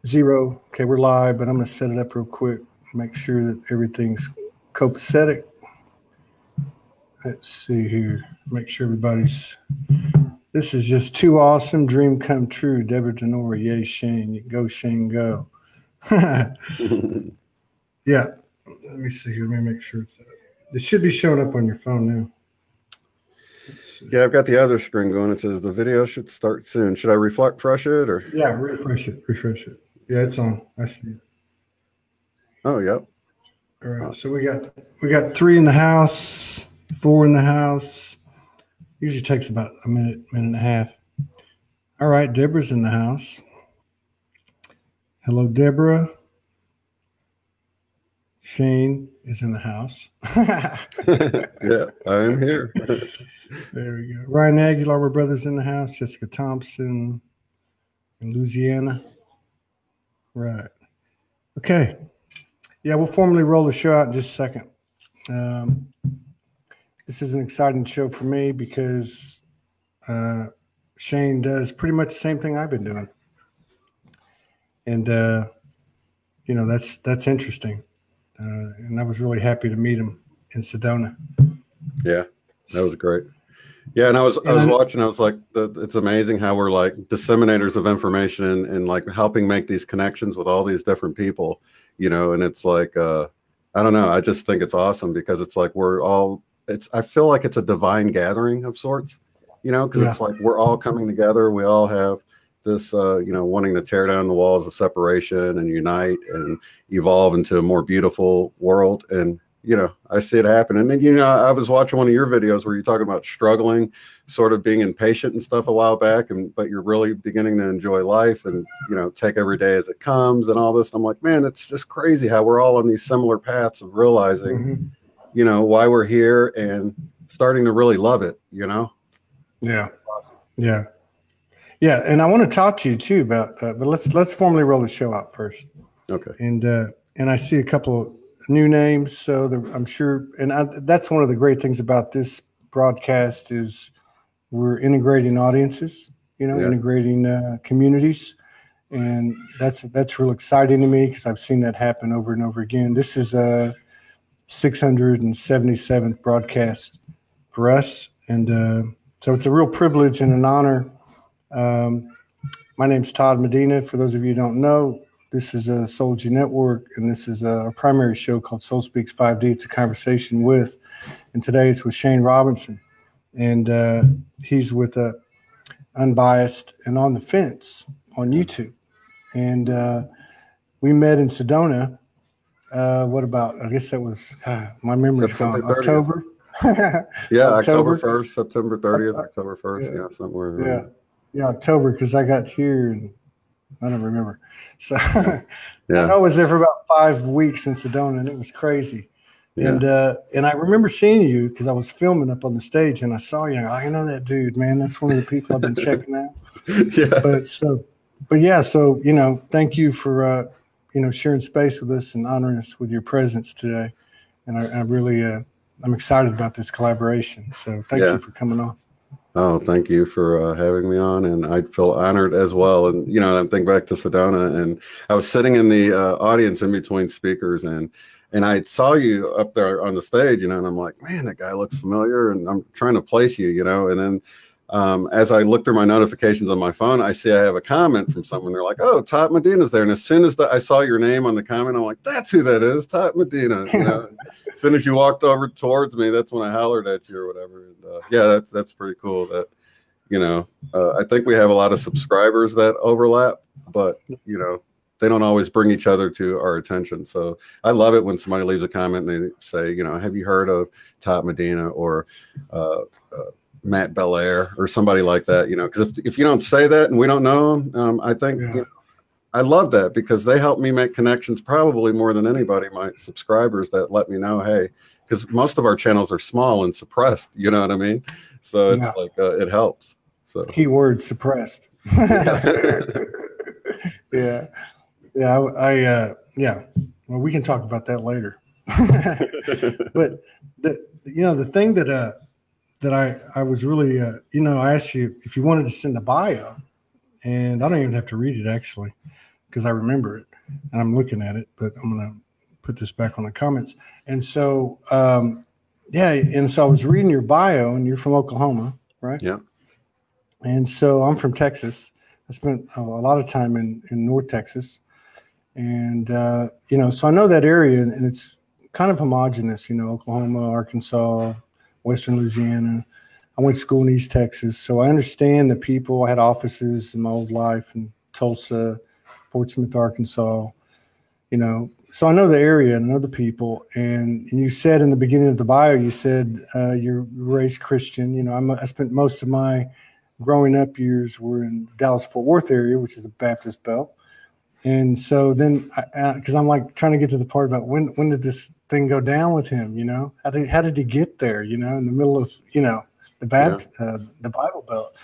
Zero. Okay, we're live, but I'm going to set it up real quick. Make sure that everything's copacetic. Let's see here. Make sure everybody's. This is just too awesome. Dream come true. Deborah Denora. Yay, Shane. Go, Shane, go. Yeah. Let me see here. Let me make sure it's up. It should be showing up on your phone now. Yeah, I've got the other screen going. It says the video should start soon. Should I refresh it or? Yeah, refresh it. Refresh it. Yeah, it's on. I see it. Oh, yep. All right. So we got 3 in the house, 4 in the house. Usually takes about a minute and a half. All right, Deborah's in the house. Hello, Deborah. Shane is in the house. Yeah, I am here. There we go. Ryan Aguilar, my brother's in the house. Jessica Thompson in Louisiana. Right. Okay. Yeah, we'll formally roll the show out in just a second. This is an exciting show for me because Shane does pretty much the same thing I've been doing. And, you know, that's interesting. And I was really happy to meet him in Sedona. Yeah, that was great. Yeah, and I was watching. I was like, it's amazing how we're like disseminators of information and like helping make these connections with all these different people, you know. And it's like, I don't know. I just think it's awesome because it's like I feel like it's a divine gathering of sorts, you know, because it's like we're all coming together. We all have this, you know, wanting to tear down the walls of separation and unite and evolve into a more beautiful world. And you know, I see it happen. And then, you know, I was watching one of your videos where you're talking about struggling, sort of being impatient and stuff a while back, but you're really beginning to enjoy life and, you know, take every day as it comes and all this. And I'm like, man, it's just crazy how we're all on these similar paths of realizing, you know, why we're here and starting to really love it, you know? Yeah. Yeah. Yeah. And I want to talk to you too about, but let's formally roll the show out first. Okay. And I see a couple of new names, so I'm sure, and that's one of the great things about this broadcast is we're integrating audiences, you know, integrating communities, and that's real exciting to me because I've seen that happen over and over again. This is a 677th broadcast for us, and so it's a real privilege and an honor. My name's Todd Medina. For those of you who don't know, this is a Soulgy Network, and this is a primary show called Soulspeaks 5D. It's a conversation with, and today it's with Shane Robinson, and he's with Unbiased and On the Fence on YouTube. And we met in Sedona. What about? I guess that was my memory's gone. October. Yeah, October 1st, September 30th, October 1st. Yeah, somewhere. Yeah, October, because I got here and I don't remember. So I was there for about 5 weeks in Sedona, and it was crazy. Yeah. And I remember seeing you because I was filming up on the stage, and I saw you. I know that dude, man. That's one of the people I've been checking out. Yeah. So you know, thank you for you know, sharing space with us and honoring us with your presence today. And I really I'm excited about this collaboration. So thank you for coming on. Oh, thank you for having me on, and I feel honored as well. And you know, I'm thinking back to Sedona, and I was sitting in the audience in between speakers, and I saw you up there on the stage, you know, and I'm like, man, that guy looks familiar, and I'm trying to place you, you know. And then as I look through my notifications on my phone, I see I have a comment from someone. They're like, "Oh, Todd Medina's there," and as soon as I saw your name on the comment, I'm like, "That's who that is, Todd Medina." You know. As soon as you walked over towards me, that's when I hollered at you or whatever. And, yeah, that's pretty cool. That, you know, I think we have a lot of subscribers that overlap, but you know, they don't always bring each other to our attention. So I love it when somebody leaves a comment and they say, you know, have you heard of Todd Medina or Matt Belair or somebody like that? You know, because if you don't say that and we don't know them, I think. You know, I love that because they help me make connections probably more than anybody, my subscribers that let me know, hey, because most of our channels are small and suppressed, you know what I mean? So it's like, it helps. So keyword suppressed. Yeah. Well, we can talk about that later. But you know, the thing that I was really, you know, I asked you if you wanted to send a bio, and I don't even have to read it actually. because I remember it and I'm looking at it, but I'm going to put this back on the comments. And so, yeah. And so I was reading your bio, and you're from Oklahoma, right? Yeah. And so I'm from Texas. I spent a lot of time in North Texas. And, you know, so I know that area, and it's kind of homogenous, you know, Oklahoma, Arkansas, Western Louisiana. I went to school in East Texas, so I understand the people. I had offices in my old life in Tulsa, Fort Smith, Arkansas, you know. So I know the area and I know the people. And you said in the beginning of the bio, you said you're raised Christian. You know, I spent most of my growing up years were in Dallas-Fort Worth area, which is a Baptist belt. And so then, because I'm like trying to get to the part about when did this thing go down with him? You know, how did he get there? You know, in the middle of, you know, the Bible Belt.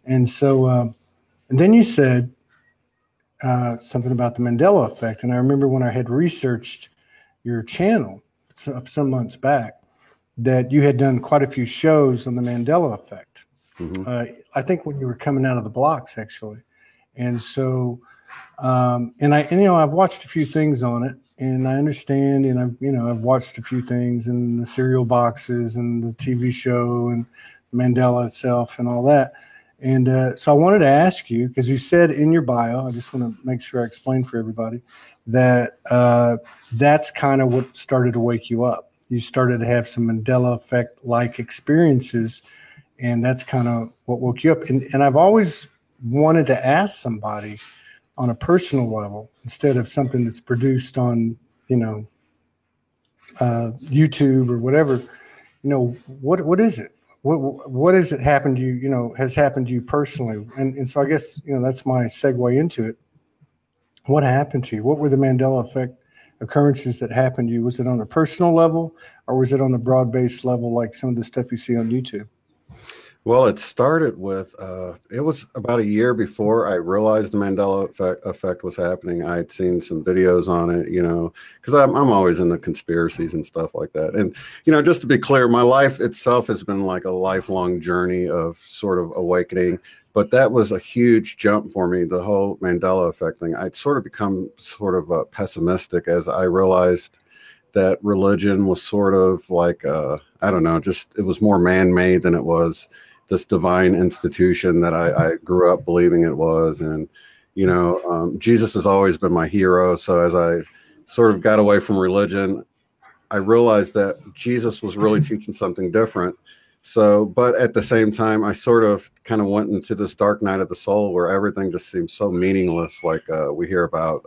And so, and then you said something about the Mandela Effect. And I remember when I had researched your channel some months back, that you had done quite a few shows on the Mandela Effect. Mm-hmm. I think when you were coming out of the blocks, actually. And so, and you know, I've watched a few things on it, and I understand, and I've watched a few things, and the cereal boxes and the TV show and Mandela itself and all that. And so I wanted to ask you, because you said in your bio, I just want to make sure I explain for everybody that that's kind of what started to wake you up. You started to have some Mandela Effect like experiences, and that's kind of what woke you up. And I've always wanted to ask somebody on a personal level, instead of something that's produced on, you know, YouTube or whatever, you know, what is it? What has it happened to you, you know, has happened to you personally? And so I guess, you know, that's my segue into it. What happened to you? What were the Mandela Effect occurrences that happened to you? Was it on a personal level, or was it on a broad-based level like some of the stuff you see on YouTube? Well, it started with, it was about a year before I realized the Mandela effect was happening. I had seen some videos on it, you know, because I'm always into conspiracies and stuff like that. And, you know, just to be clear, my life itself has been like a lifelong journey of sort of awakening. But that was a huge jump for me, the whole Mandela effect thing. I'd sort of become sort of pessimistic as I realized that religion was sort of like, I don't know, just it was more man-made than it was this divine institution that I grew up believing it was. And, you know, Jesus has always been my hero. So as I sort of got away from religion, I realized that Jesus was really teaching something different. So, but at the same time, I sort of kind of went into this dark night of the soul where everything just seems so meaningless. Like we hear about,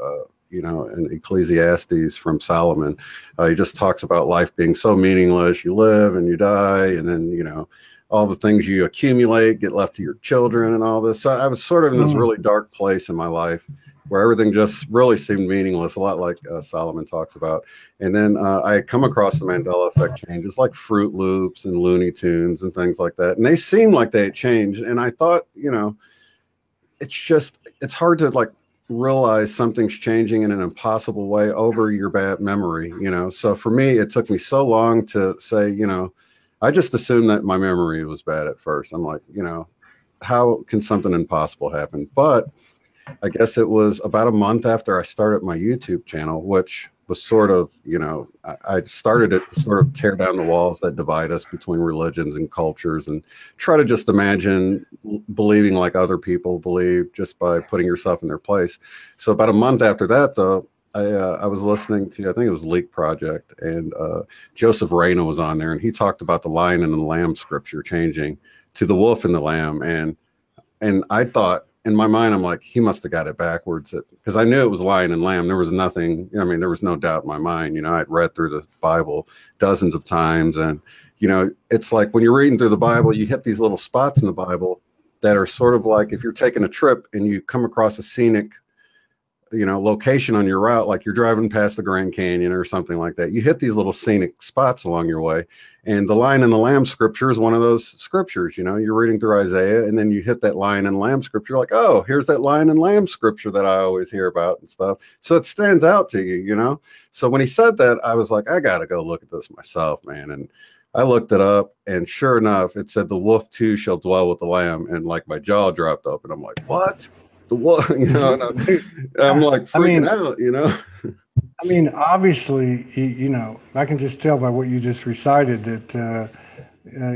you know, in Ecclesiastes from Solomon, he just talks about life being so meaningless. You live and you die, and then, you know, all the things you accumulate get left to your children and all this. So I was sort of in this really dark place in my life where everything just really seemed meaningless, a lot like Solomon talks about. And then I had come across the Mandela Effect changes like Fruit Loops and Looney Tunes and things like that. And they seemed like they had changed. And I thought, you know, it's hard to like realize something's changing in an impossible way over your bad memory, you know? So for me, it took me so long to say, you know, I just assumed that my memory was bad at first. I'm like, you know, how can something impossible happen? But I guess it was about a month after I started my YouTube channel, which was sort of, you know, I started it to sort of tear down the walls that divide us between religions and cultures and try to just imagine believing like other people believe just by putting yourself in their place. So about a month after that, though, I was listening to, I think it was Leak Project, and Joseph Reyna was on there, and he talked about the lion and the lamb scripture changing to the wolf and the lamb. And I thought in my mind, I'm like, he must have got it backwards, because I knew it was lion and lamb. There was nothing, I mean, there was no doubt in my mind. You know, I'd read through the Bible dozens of times, and, you know, it's like when you're reading through the Bible, you hit these little spots in the Bible that are sort of like if you're taking a trip and you come across a scenic, you know, location on your route, like you're driving past the Grand Canyon or something like that. You hit these little scenic spots along your way. And the lion and the lamb scripture is one of those scriptures. You know, you're reading through Isaiah, and then you hit that lion and lamb scripture, like, oh, here's that lion and lamb scripture that I always hear about and stuff. So it stands out to you, you know? So when he said that, I was like, I got to go look at this myself, man. And I looked it up, and sure enough, it said the wolf too shall dwell with the lamb. And like my jaw dropped up, and I'm like, what? the what? You know, and I'm like freaking out, you know. I mean, obviously, you know, I can just tell by what you just recited that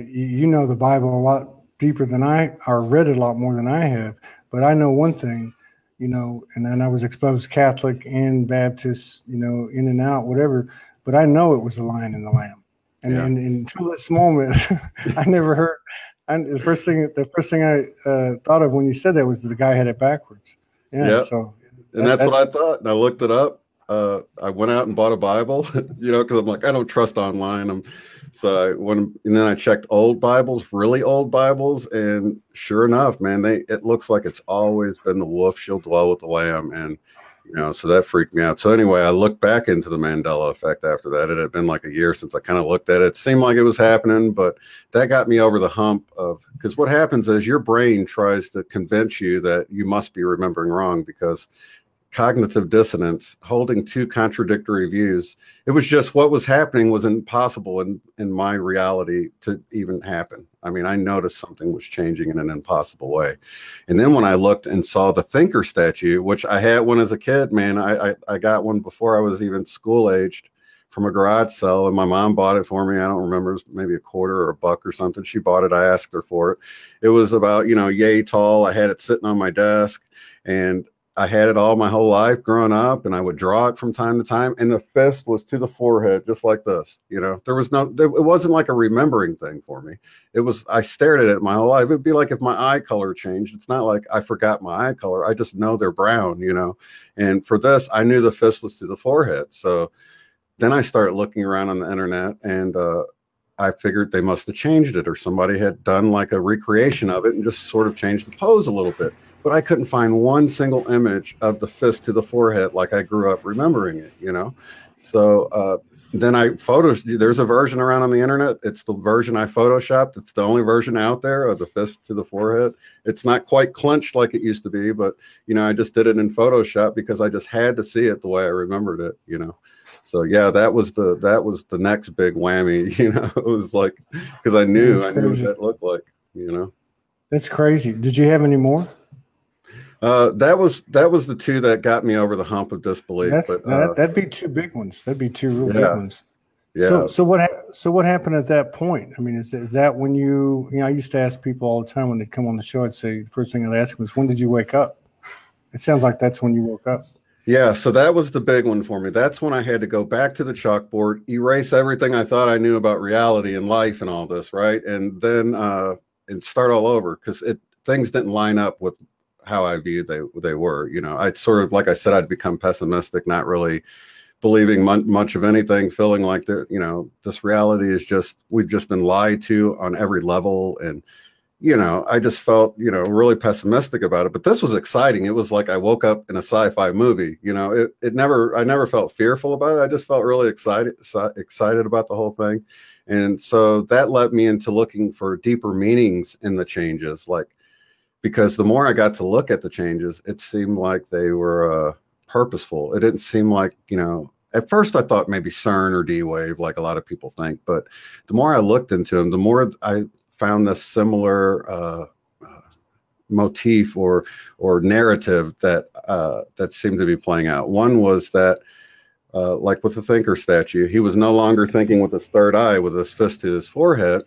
you know the Bible a lot deeper than or read it a lot more than I have. But I know one thing, you know, and then I was exposed Catholic and Baptist, you know, in and out, whatever. But I know it was the Lion and the Lamb. And, and until this moment, I never heard. The first thing I thought of when you said that was that the guy had it backwards. Yeah. So, and that's what I thought. And I looked it up. I went out and bought a Bible, you know, because I'm like, I don't trust online. And then I checked old Bibles, really old Bibles, and sure enough, man, it looks like it's always been the wolf shall dwell with the lamb, and you know, so that freaked me out. So anyway, I looked back into the Mandela Effect after that. It had been like a year since I kind of looked at it. It seemed like it was happening, but that got me over the hump because what happens is your brain tries to convince you that you must be remembering wrong because cognitive dissonance, holding two contradictory views. It was just what was happening was impossible in my reality to even happen. I mean, I noticed something was changing in an impossible way. And then when I looked and saw the thinker statue, which I had one as a kid, man, I got one before I was even school aged from a garage sale, and my mom bought it for me. I don't remember, it was maybe a quarter or a buck or something. She bought it. I asked her for it. It was about, you know, yay tall. I had it sitting on my desk, and I had it all my whole life growing up, and I would draw it from time to time. And the fist was to the forehead, just like this. You know, it wasn't like a remembering thing for me. It was, I stared at it my whole life. It'd be like if my eye color changed. It's not like I forgot my eye color. I just know they're brown, you know. And for this, I knew the fist was to the forehead. So then I started looking around on the internet, and I figured they must have changed it, or somebody had done like a recreation of it and just sort of changed the pose a little bit. But I couldn't find one single image of the fist to the forehead like I grew up remembering it, you know? So then there's a version around on the internet. It's the version I photoshopped. It's the only version out there of the fist to the forehead. It's not quite clenched like it used to be, but, you know, I just did it in Photoshop because I just had to see it the way I remembered it, you know? So yeah, that was the next big whammy, you know? It was like, because I knew what that looked like, you know? That's crazy. Did you have any more? That was the two that got me over the hump of disbelief. That'd be two big ones. That'd be two real big ones. Yeah. So what happened at that point? I mean, is that when you know, I used to ask people all the time when they'd come on the show, I'd say the first thing I'd ask them was, when did you wake up? It sounds like that's when you woke up. Yeah. So that was the big one for me. That's when I had to go back to the chalkboard, erase everything I thought I knew about reality and life and all this, right? And then and start all over, because things didn't line up with how I viewed they were. You know, I'd sort of, like I said, I'd become pessimistic, not really believing much of anything, feeling like you know, this reality is we've just been lied to on every level. And, you know, I just felt, you know, really pessimistic about it. But this was exciting. It was like I woke up in a sci-fi movie. You know, I never felt fearful about it. I just felt really excited about the whole thing. And so that led me into looking for deeper meanings in the changes, because the more I got to look at the changes, it seemed like they were purposeful. It didn't seem like, you know, at first I thought maybe CERN or D-Wave, like a lot of people think. But the more I looked into them, the more I found this similar motif or narrative that seemed to be playing out. One was that, like with the thinker statue, he was no longer thinking with his third eye, with his fist to his forehead,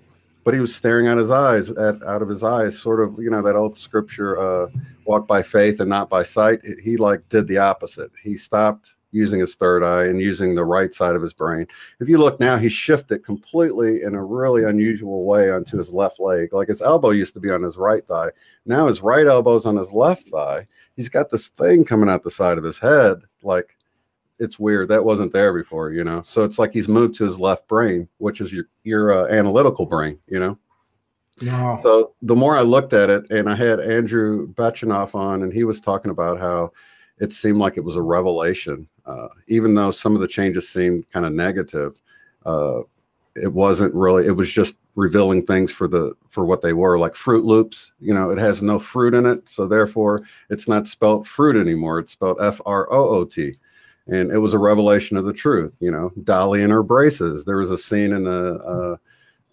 but he was staring at his eyes, out of his eyes, sort of, you know, that old scripture, walk by faith and not by sight. He like did the opposite. He stopped using his third eye and using the right side of his brain. If you look now, he shifted completely in a really unusual way onto his left leg. Like his elbow used to be on his right thigh. Now his right elbow's on his left thigh. He's got this thing coming out the side of his head. Like, it's weird. That wasn't there before, you know? So it's like he's moved to his left brain, which is your analytical brain, you know? Wow. So the more I looked at it, and I had Andrew Bechanoff on, and he was talking about how it seemed like it was a revelation. Even though some of the changes seemed kind of negative, it wasn't really, it was just revealing things for what they were, like Fruit Loops. You know, it has no fruit in it. So therefore it's not spelled fruit anymore. It's spelled F-R-O-O-T. And it was a revelation of the truth. You know, Dolly and her braces. There was a scene in the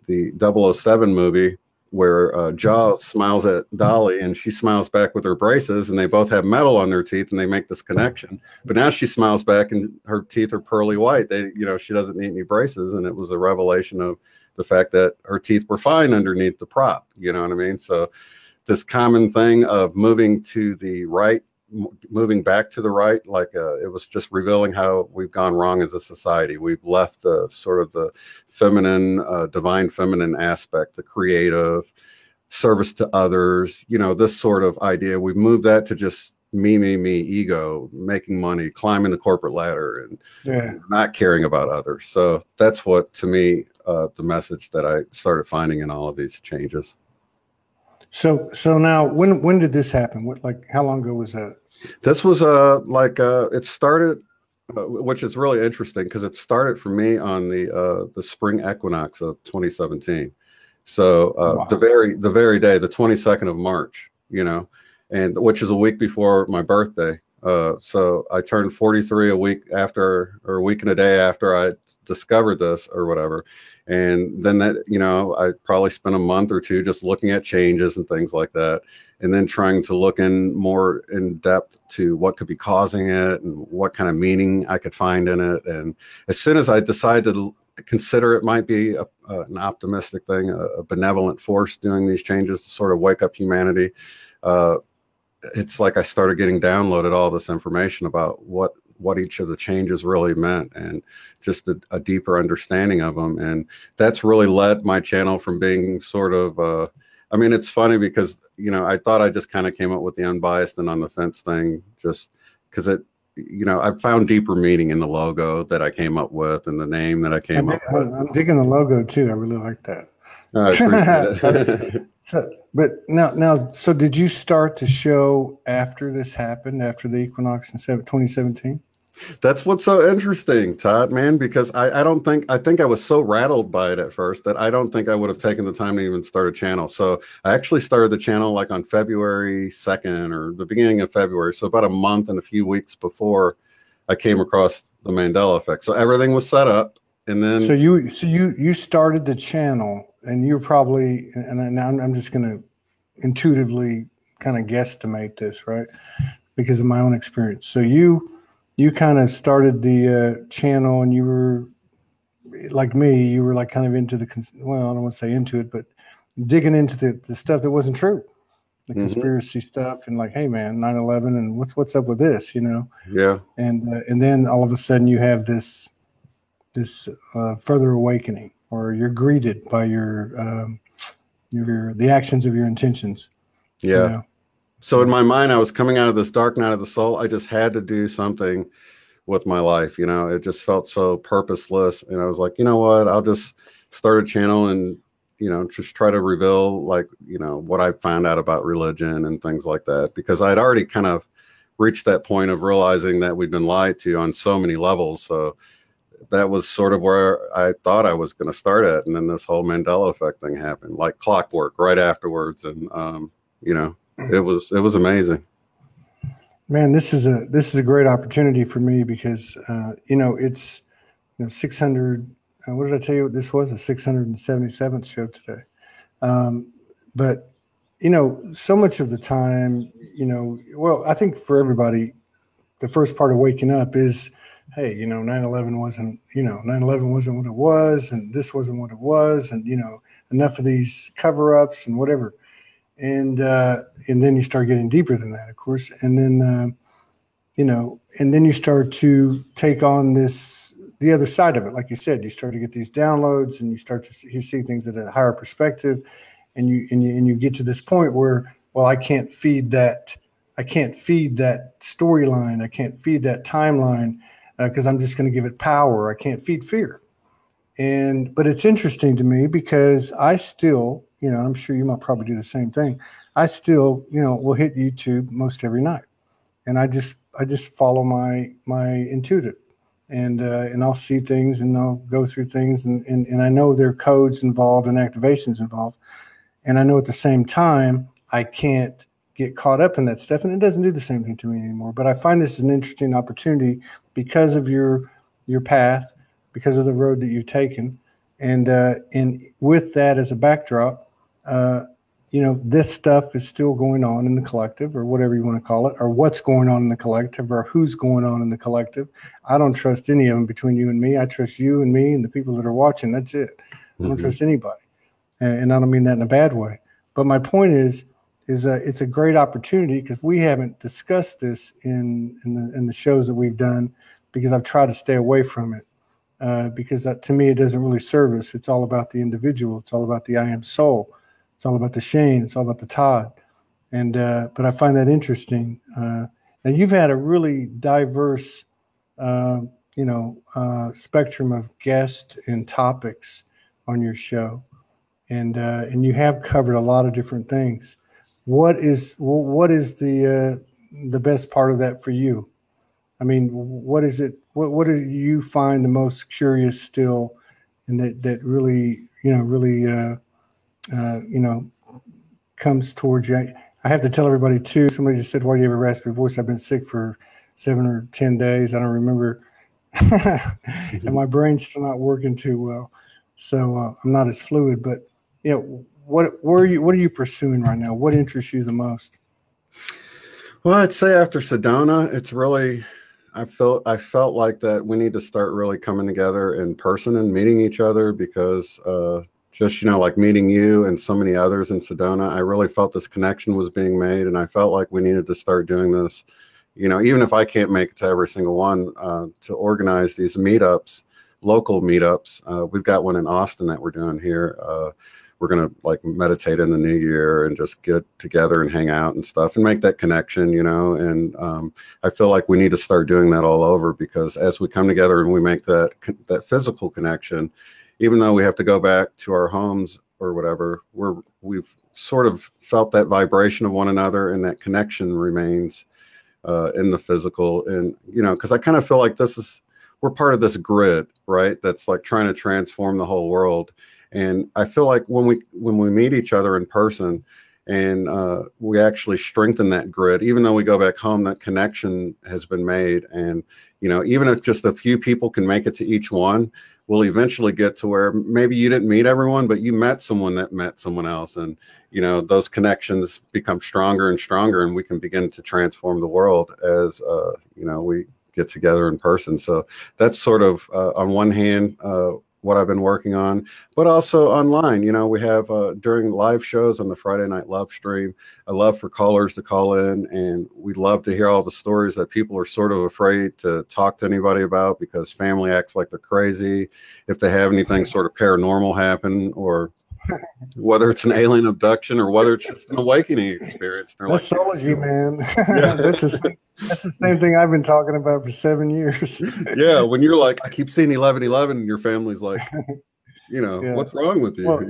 007 movie where Jaws smiles at Dolly and she smiles back with her braces, and they both have metal on their teeth, and they make this connection. But now she smiles back and her teeth are pearly white. She doesn't need any braces, and it was a revelation of the fact that her teeth were fine underneath the prop. You know what I mean? So this common thing of moving to the right, moving back to the right, it was just revealing how we've gone wrong as a society. We've left the sort of the feminine, divine feminine aspect, the creative service to others, this sort of idea. We've moved that to just me, ego, making money, climbing the corporate ladder, and not caring about others. So that's what, to me, the message that I started finding in all of these changes. So now, when did this happen? How long ago was that? This was it started, which is really interesting because it started for me on the spring equinox of 2017. So wow. the very day, the 22nd of March, and which is a week before my birthday. So I turned 43 a week and a day after I discovered this or whatever. And then I probably spent a month or two just looking at changes and things like that. And then trying to look more in depth to what could be causing it and what kind of meaning I could find in it. And as soon as I decided to consider it might be an optimistic thing, a benevolent force doing these changes to sort of wake up humanity, it's like I started getting downloaded all this information about what each of the changes really meant, and just a deeper understanding of them. And that's really led my channel from being sort of, it's funny because, I thought I just kind of came up with the unbiased and on the fence thing just because I found deeper meaning in the logo that I came up with and the name that I came up with. I'm digging the logo too. I really like that. I appreciate it. So did you start the show after this happened, after the equinox in 2017? That's what's so interesting, Todd, man, because I think I was so rattled by it at first that I don't think I would have taken the time to even start a channel. So I actually started the channel on February 2nd or the beginning of February. So about a month and a few weeks before I came across the Mandela Effect. So everything was set up. And then you started the channel, and you're probably, and I'm just going to intuitively kind of guesstimate this, right? Because of my own experience. So you kind of started the channel, and you were like me, you were kind of into I don't want to say into it, but digging into the stuff that wasn't true, the conspiracy stuff, and hey man, 9/11 and what's up with this, Yeah. And then all of a sudden you have this further awakening, or you're greeted by the actions of your intentions. Yeah. So in my mind, I was coming out of this dark night of the soul. I just had to do something with my life. It just felt so purposeless. And I was like, you know what, I'll just start a channel and, just try to reveal what I found out about religion and things like that, because I'd already kind of reached that point of realizing that we'd been lied to on so many levels. So that was sort of where I thought I was going to start at. And then this whole Mandela Effect thing happened like clockwork right afterwards. And, it was amazing. Man, this is a great opportunity for me because it's 600. What did I tell you? This was the 677th show today. But so much of the time, I think for everybody, the first part of waking up is, hey, 9/11 wasn't, 9/11 wasn't what it was, and this wasn't what it was, and enough of these cover-ups and whatever. And then you start getting deeper than that, of course. And then, and then you start to take on the other side of it. Like you said, you start to get these downloads, and you start to see things at a higher perspective. And you get to this point where, well, I can't feed that storyline. I can't feed that timeline because I'm just going to give it power. I can't feed fear. But it's interesting to me because I still, I'm sure you might probably do the same thing. I still, will hit YouTube most every night, and I just follow my intuitive, and I'll see things, and I'll go through things, and I know there are codes involved and activations involved, and I know at the same time I can't get caught up in that stuff, and it doesn't do the same thing to me anymore. But I find this is an interesting opportunity because of your path, because of the road that you've taken, and with that as a backdrop, this stuff is still going on in the collective, or whatever you want to call it, or what's going on in the collective, or who's going on in the collective. I don't trust any of them between you and me. I trust you and me and the people that are watching. That's it. I don't trust anybody. And I don't mean that in a bad way. But my point is it's a great opportunity, because we haven't discussed this in the shows that we've done, because I've tried to stay away from it. Because to me, it doesn't really serve us. It's all about the individual. It's all about the I am soul. It's all about the Shane. It's all about the Todd. But I find that interesting. Now, you've had a really diverse, spectrum of guests and topics on your show, and you have covered a lot of different things. What is the best part of that for you? I mean, what is it? What do you find the most curious still, and that really comes towards you? I have to tell everybody too. Somebody just said, "Why do you have a raspy voice?" I've been sick for 7 or 10 days. I don't remember, and my brain's still not working too well, so I'm not as fluid. But what are you pursuing right now? What interests you the most? Well, I'd say after Sedona, it's really, I felt like that we need to start really coming together in person and meeting each other, because just, like meeting you and so many others in Sedona, I really felt this connection was being made, and I felt like we needed to start doing this, even if I can't make it to every single one, to organize these meetups, local meetups. We've got one in Austin that we're doing here. We're going to meditate in the new year and just get together and hang out and stuff and make that connection, and I feel like we need to start doing that all over, because as we come together and we make that physical connection, even though we have to go back to our homes or whatever, we've sort of felt that vibration of one another, and that connection remains in the physical. And, because I kind of feel like we're part of this grid, right? That's trying to transform the whole world. And I feel like when we meet each other in person, and we actually strengthen that grid, even though we go back home, that connection has been made. And, even if just a few people can make it to each one, we'll eventually get to where maybe you didn't meet everyone, but you met someone that met someone else. And, those connections become stronger and stronger, and we can begin to transform the world as, we get together in person. So that's sort of, on one hand, what I've been working on, but also online. We have during live shows on the Friday Night Love stream, I love for callers to call in, and we'd love to hear all the stories that people are sort of afraid to talk to anybody about, because family acts like they're crazy if they have anything sort of paranormal happen, or whether it's an alien abduction or whether it's just an awakening experience. That's Soulspeaks, man. Yeah. That's the same thing I've been talking about for 7 years. Yeah, when you're like, I keep seeing 1111, and your family's like, what's wrong with you? Well,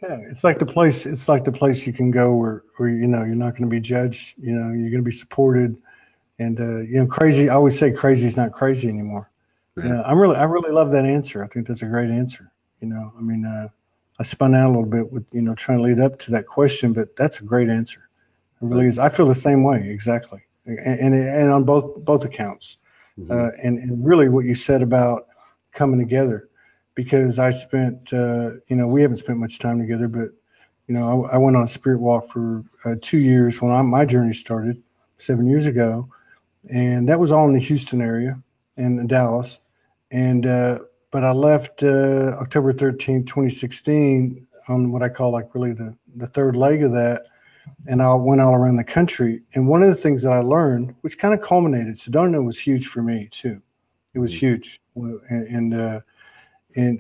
yeah, it's like the place. It's like the place you can go where you're not going to be judged. You're going to be supported, and crazy. I always say crazy is not crazy anymore. Yeah, I really love that answer. I think that's a great answer. I spun out a little bit with, trying to lead up to that question, but that's a great answer. It really is. I feel the same way, exactly. And on both accounts. Mm-hmm. And really what you said about coming together, because I spent, we haven't spent much time together, but, I went on a spirit walk for 2 years when my journey started 7 years ago. And that was all in the Houston area and in Dallas. But I left October 13th, 2016 on what I call really the third leg of that. And I went all around the country. And one of the things that I learned, which kind of culminated, Sedona was huge for me too. It was huge. And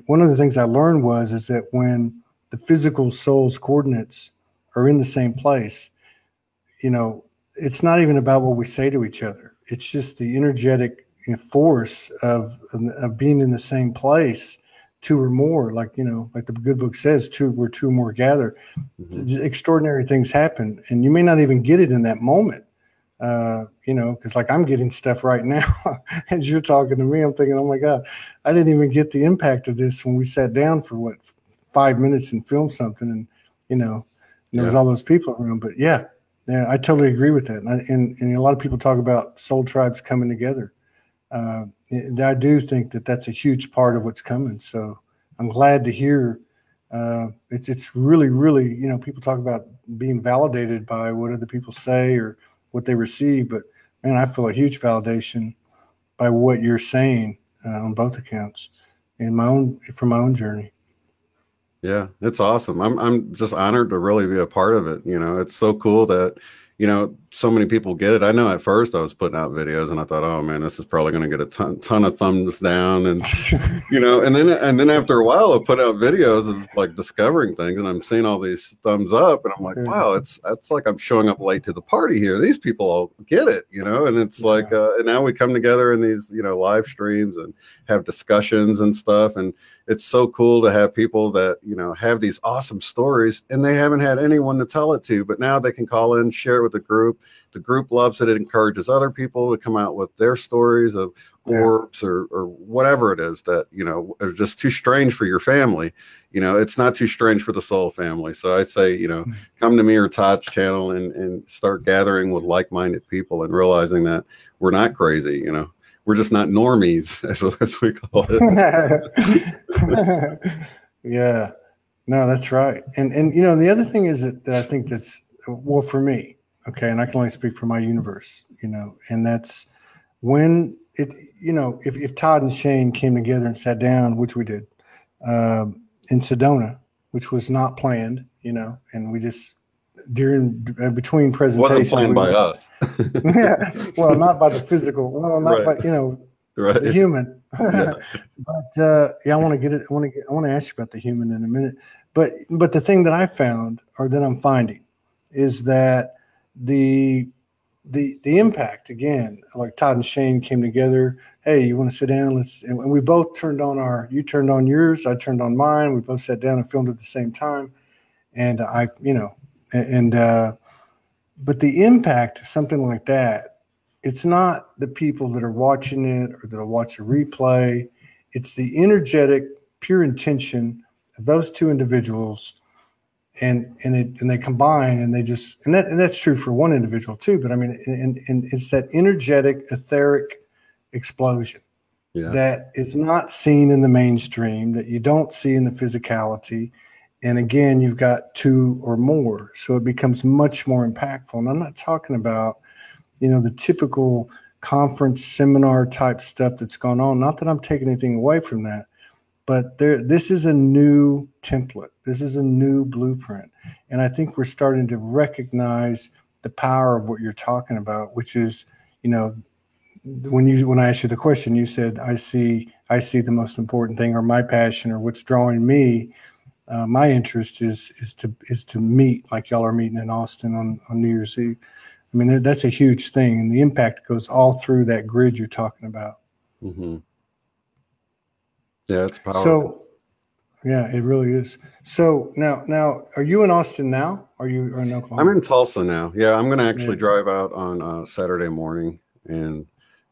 one of the things I learned is that when the physical soul's coordinates are in the same place, it's not even about what we say to each other. It's just the energetic force of being in the same place, two or more, like the good book says, where two or more gather. Mm-hmm. Extraordinary things happen, and you may not even get it in that moment, because I'm getting stuff right now as you're talking to me. I'm thinking, oh my God, I didn't even get the impact of this when we sat down for 5 minutes and filmed something, and there was all those people around. But yeah, I totally agree with that, and a lot of people talk about soul tribes coming together. I do think that that's a huge part of what's coming. So I'm glad to hear It's really, really, people talk about being validated by what other people say or what they receive, but man, I feel a huge validation by what you're saying on both accounts from my own journey. Yeah, it's awesome. I'm just honored to really be a part of it. It's so cool that, so many people get it. I know at first I was putting out videos and I thought, oh man, this is probably going to get a ton of thumbs down. And, and then after a while I put out videos of like discovering things and I'm seeing all these thumbs up and I'm like, wow, it's like I'm showing up late to the party here. These people all get it, and it's like, and now we come together in these, live streams and have discussions and stuff. And it's so cool to have people that, have these awesome stories and they haven't had anyone to tell it to, but now they can call in, share it with the group. The group loves it. It encourages other people to come out with their stories of orbs or whatever it is that, are just too strange for your family. It's not too strange for the soul family. So I say, come to me or Todd's channel and start gathering with like-minded people and realizing that we're not crazy, we're just not normies, as we call it. Yeah, no, that's right. And the other thing is that I think that's, well, for me, okay, and I can only speak for my universe, and that's when it, if Todd and Shane came together and sat down, which we did, in Sedona, which was not planned, and we just between presentations. Wasn't planned by us. Yeah, well, not by the physical, not by the human. Yeah. But I want to ask you about the human in a minute. But the thing that I found, or that I'm finding, is that the impact, again, like Todd and Shane came together. Hey, you want to sit down? And we both turned on you turned on yours, I turned on mine. We both sat down and filmed at the same time. And but the impact of something like that, it's not the people that are watching it or that'll watch a replay. It's the energetic, pure intention of those two individuals, and they combine, and that's true for one individual too. But I mean, and it's that energetic, etheric explosion that is not seen in the mainstream, that you don't see in the physicality. And again, you've got two or more, so it becomes much more impactful. And I'm not talking about, the typical conference seminar type stuff that's gone on. Not that I'm taking anything away from that, but this is a new template. This is a new blueprint. And I think we're starting to recognize the power of what you're talking about, which is, when I asked you the question, you said, I see the most important thing, or my passion, or what's drawing me. My interest is to meet, like y'all are meeting in Austin on New Year's Eve. I mean, that's a huge thing, and the impact goes all through that grid you're talking about. Mm-hmm. Yeah, it's powerful. So, yeah, it really is. So now, are you in Austin now? Are you in Oklahoma? I'm in Tulsa now. Yeah, I'm going to actually drive out on Saturday morning, and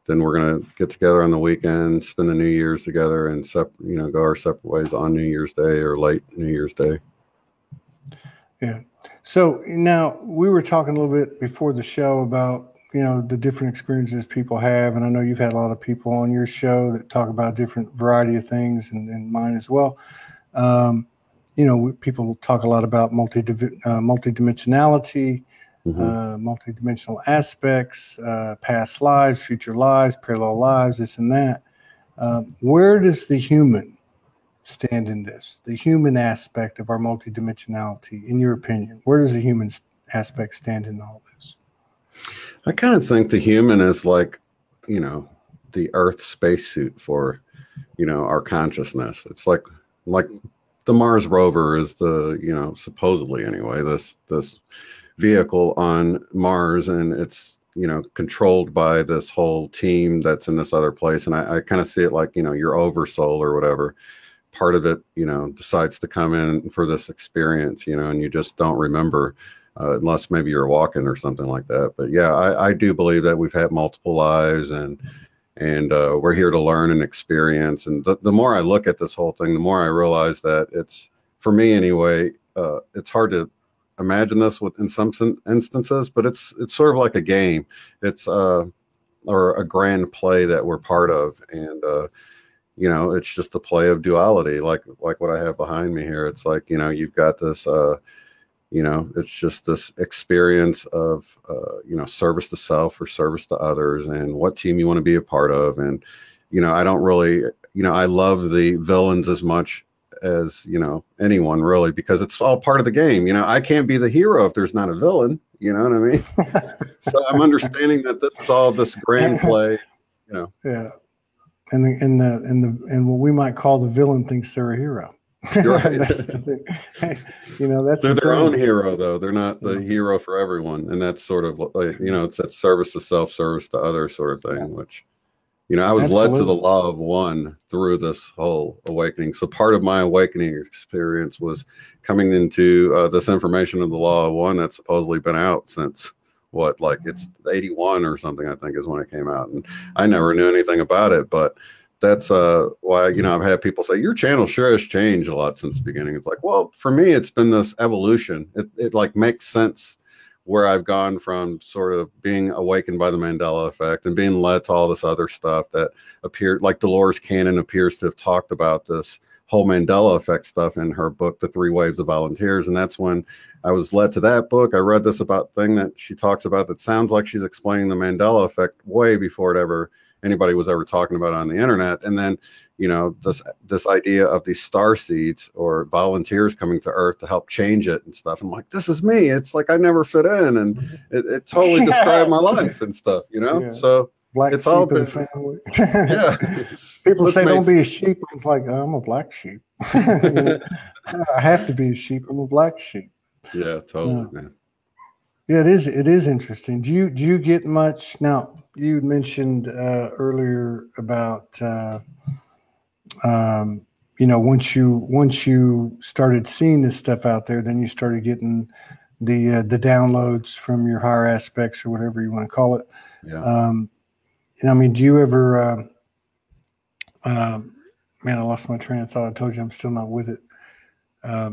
then we're going to get together on the weekend, spend the New Year's together, and go our separate ways on New Year's Day or late New Year's Day. Yeah. So now we were talking a little bit before the show about, the different experiences people have. And I know you've had a lot of people on your show that talk about different variety of things, and mine as well. People talk a lot about multidimensionality, multidimensional aspects, past lives, future lives, parallel lives, this and that. Where does the human stand in this? The human aspect of our multidimensionality, in your opinion, where does the human aspect stand in all this? I kind of think the human is like, the Earth spacesuit for, our consciousness. It's like the Mars rover is the, supposedly anyway, this vehicle on Mars, and it's, controlled by this whole team that's in this other place. And I kind of see it like, your oversoul or whatever. Part of it, decides to come in for this experience, and you just don't remember unless maybe you're walking or something like that. But yeah, I do believe that we've had multiple lives, and we're here to learn and experience. And the more I look at this whole thing, the more I realize that it's, for me anyway, it's hard to imagine this in some instances, but it's sort of like a game. It's or a grand play that we're part of. And you know, it's just the play of duality, like what I have behind me here. It's like, you know, you've got this, you know, it's just this experience of, you know, service to self or service to others, and what team you want to be a part of. And, you know, I don't really, you know, I love the villains as much as, you know, anyone really, because it's all part of the game. You know, I can't be the hero if there's not a villain, you know what I mean? So I'm understanding that this is all this grand play, you know. Yeah. And what we might call the villain thinks they're a hero. Right. That's the thing. You know, that's they're their own hero, though. They're not the hero for everyone. And that's sort of like, you know, it's that service to self, service to others sort of thing, which, you know, I was led to the law of one through this whole awakening. So part of my awakening experience was coming into this information of the law of one that's supposedly been out since what, like it's 81 or something, I think is when it came out. And I never knew anything about it, but that's why, you know, I've had people say your channel sure has changed a lot since the beginning. It's like, well, for me, it's been this evolution. It like makes sense where I've gone from sort of being awakened by the Mandela Effect and being led to all this other stuff that appeared, like Dolores Cannon appears to have talked about this whole Mandela Effect stuff in her book, The 3 Waves of Volunteers. And that's when I was led to that book. I read this about thing that she talks about that sounds like she's explaining the Mandela Effect way before it ever anybody was ever talking about it on the internet. And then, you know, this idea of these star seeds or volunteers coming to Earth to help change it and stuff. I'm like, this is me. It's like I never fit in, and it totally described my life and stuff, you know. Yeah. So black it's all been, yeah. People say don't be a sheep. I'm like, I'm a black sheep. You know? I have to be a sheep. I'm a black sheep. Yeah, totally, man. Yeah, it is interesting. Do you get much now? You mentioned earlier about you know, once you started seeing this stuff out there, then you started getting the downloads from your higher aspects or whatever you want to call it. Yeah. And I mean, do you ever? Man, I lost my train of thought. I told you I'm still not with it. I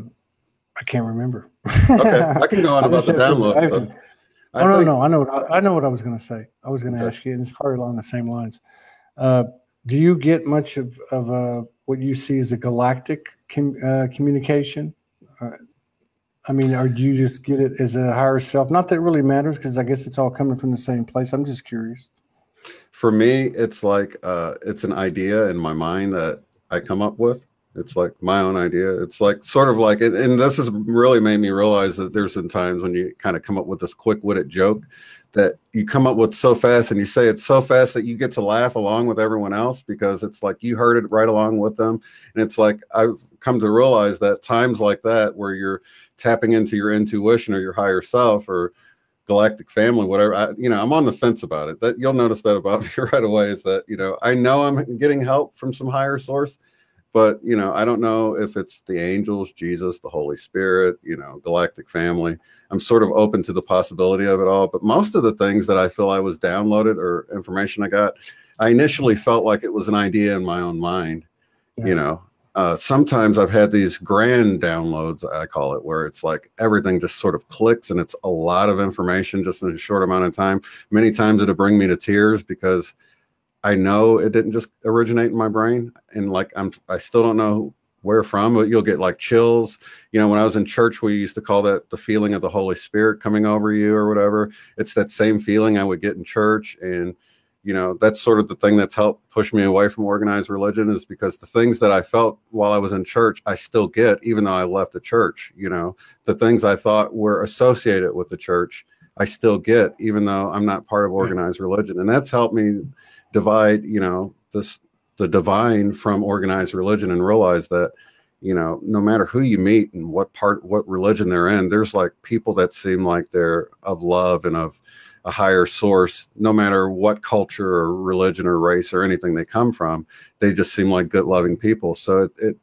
can't remember. Okay, I can go on about the downloads. No. I know what I was going to say. I was going to ask you, and it's probably along the same lines. Do you get much of what you see as a galactic communication? I mean, or do you just get it as a higher self? Not that it really matters, because I guess it's all coming from the same place. I'm just curious. For me, it's like it's an idea in my mind that I come up with. It's like my own idea. It's like sort of like, and this has really made me realize that there's been times when you kind of come up with this quick-witted joke that you come up with so fast, and you say it so fast that you get to laugh along with everyone else, because it's like you heard it right along with them. And it's like I've come to realize that times like that, where you're tapping into your intuition or your higher self or galactic family, whatever, you know, I'm on the fence about it. That you'll notice that about me right away, is that, you know I'm getting help from some higher source. But, you know, I don't know if it's the angels, Jesus, the Holy Spirit, you know, galactic family. I'm sort of open to the possibility of it all. But most of the things that I feel I was downloaded or information I got, I initially felt like it was an idea in my own mind. Yeah. You know, sometimes I've had these grand downloads, I call it, where it's like everything just sort of clicks, and it's a lot of information just in a short amount of time. Many times it'll bring me to tears, because I know it didn't just originate in my brain, and like I still don't know where from, but you'll get like chills. You know, when I was in church, we used to call that the feeling of the Holy Spirit coming over you or whatever. It's that same feeling I would get in church. And, you know, that's sort of the thing that's helped push me away from organized religion, is because the things that I felt while I was in church, I still get, even though I left the church. You know, the things I thought were associated with the church, I still get, even though I'm not part of organized religion. And that's helped me divide, you know, the divine from organized religion, and realize that, you know, no matter who you meet and what religion they're in, there's like people that seem like they're of love and of a higher source, no matter what culture or religion or race or anything they come from. They just seem like good, loving people. So it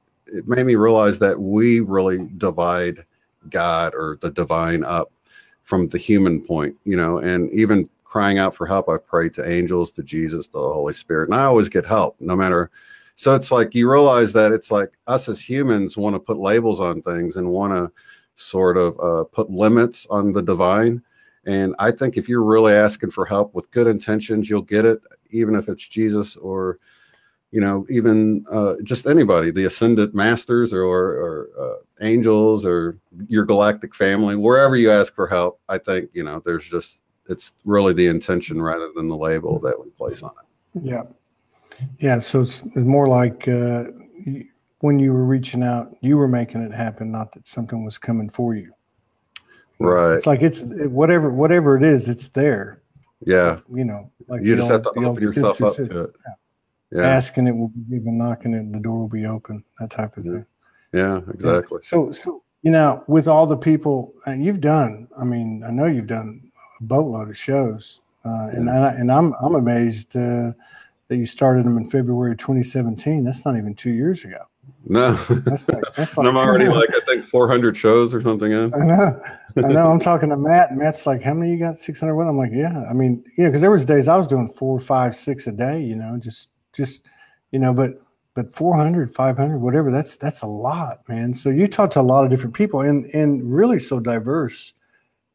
made me realize that we really divide God or the divine up from the human point, you know. And even crying out for help, I pray to angels, to Jesus, the Holy Spirit, and I always get help, no matter. So it's like you realize that it's like us as humans want to put labels on things and want to sort of put limits on the divine. And I think if you're really asking for help with good intentions, you'll get it, even if it's Jesus or you know, even just anybody, the ascended masters or angels or your galactic family, wherever you ask for help, I think, you know, there's just, it's really the intention rather than the label that we place on it. Yeah. Yeah. So it's more like when you were reaching out, you were making it happen, not that something was coming for you. Right. It's like whatever it is, it's there. Yeah. You know, like you just have to open yourself up to it. Yeah. Asking it will be given, knocking it, the door will be open, that type of thing. Yeah, exactly. Yeah. So, you know, with all the people you've done, I mean, I know you've done a boatload of shows, and I'm amazed that you started them in February 2017. That's not even 2 years ago. No, that's like I'm already like, I think 400 shows or something in. I know. I'm talking to Matt, and Matt's like, how many you got? 600 what? I'm like, yeah. I mean, you know, because there was days I was doing 4, 5, 6 a day, you know, just, you know, but 400, 500, whatever, that's a lot, man. So you talk to a lot of different people and really so diverse,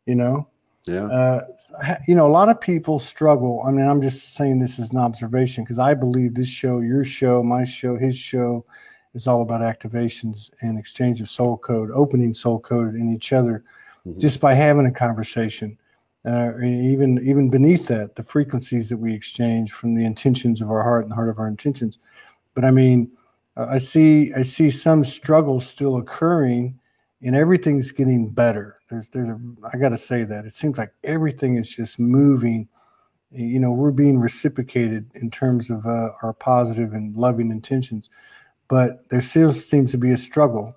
you know. Yeah. You know, a lot of people struggle. I mean, I'm just saying this as an observation because I believe this show, your show, my show, his show is all about activations and exchange of soul code, opening soul code in each other just by having a conversation. Even beneath that, the frequencies that we exchange from the intentions of our heart and the heart of our intentions. But I mean, I see some struggle still occurring, and everything's getting better. I got to say that it seems like everything is just moving. You know, we're being reciprocated in terms of our positive and loving intentions, but there still seems to be a struggle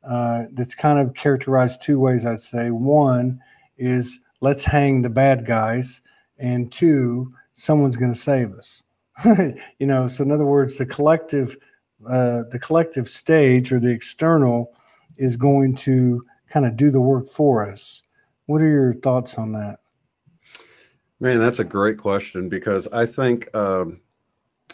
that's kind of characterized two ways. I'd say one is let's hang the bad guys, and two, someone's going to save us. You know, so in other words, the collective stage or the external is going to kind of do the work for us. What are your thoughts on that? Man, that's a great question because I think a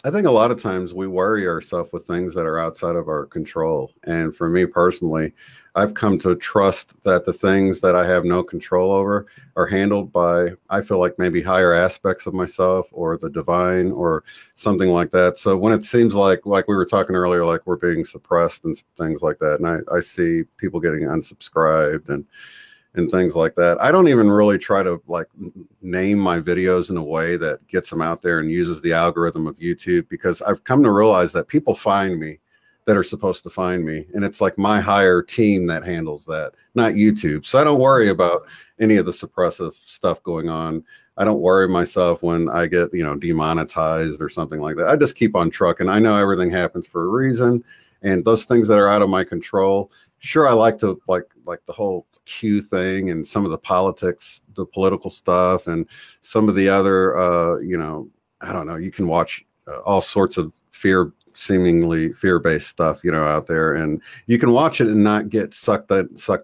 lot of times we worry ourselves with things that are outside of our control. And for me personally, I've come to trust that the things that I have no control over are handled by, I feel like maybe higher aspects of myself or the divine or something like that. So when it seems like we were talking earlier, like we're being suppressed and things like that, and I see people getting unsubscribed and things like that, I don't even really try to like name my videos in a way that gets them out there and uses the algorithm of YouTube, because I've come to realize that people find me that are supposed to find me. And it's like my higher team that handles that, not YouTube. So I don't worry about any of the suppressive stuff going on. I don't worry myself when I get, you know, demonetized or something like that. I just keep on trucking. I know everything happens for a reason. And those things that are out of my control, sure, I like to like the whole Q thing and some of the politics, the political stuff, and some of the other, you know, I don't know, you can watch all sorts of seemingly fear-based stuff, you know, out there, and you can watch it and not get sucked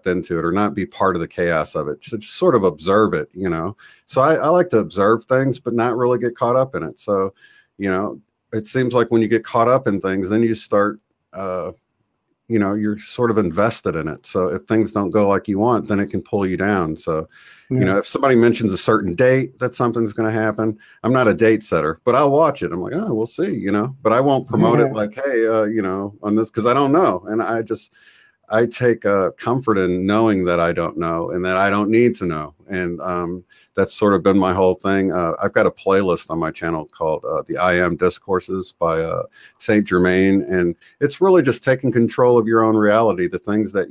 into it or not be part of the chaos of it. So just sort of observe it, you know. So I like to observe things, but not really get caught up in it. So, you know, it seems like when you get caught up in things, then you start, you know, you're sort of invested in it. So if things don't go like you want, then it can pull you down. So, you know, if somebody mentions a certain date that something's going to happen, I'm not a date setter, but I'll watch it. I'm like, oh, we'll see, you know, but I won't promote it like, hey, you know, on this, because I don't know. And I take comfort in knowing that I don't know and that I don't need to know. And that's sort of been my whole thing. I've got a playlist on my channel called the I Am Discourses by Saint Germain. And it's really just taking control of your own reality, the things that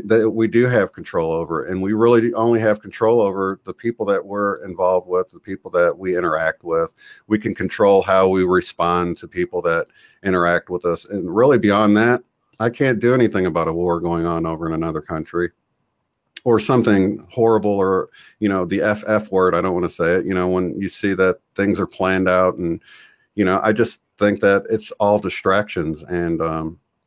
that we do have control over. And we really only have control over the people that we're involved with, the people that we interact with. We can control how we respond to people that interact with us. And really beyond that, I can't do anything about a war going on over in another country or something horrible, or, you know, the FF word. I don't want to say it, you know, when you see that things are planned out, and, you know, I just think that it's all distractions. And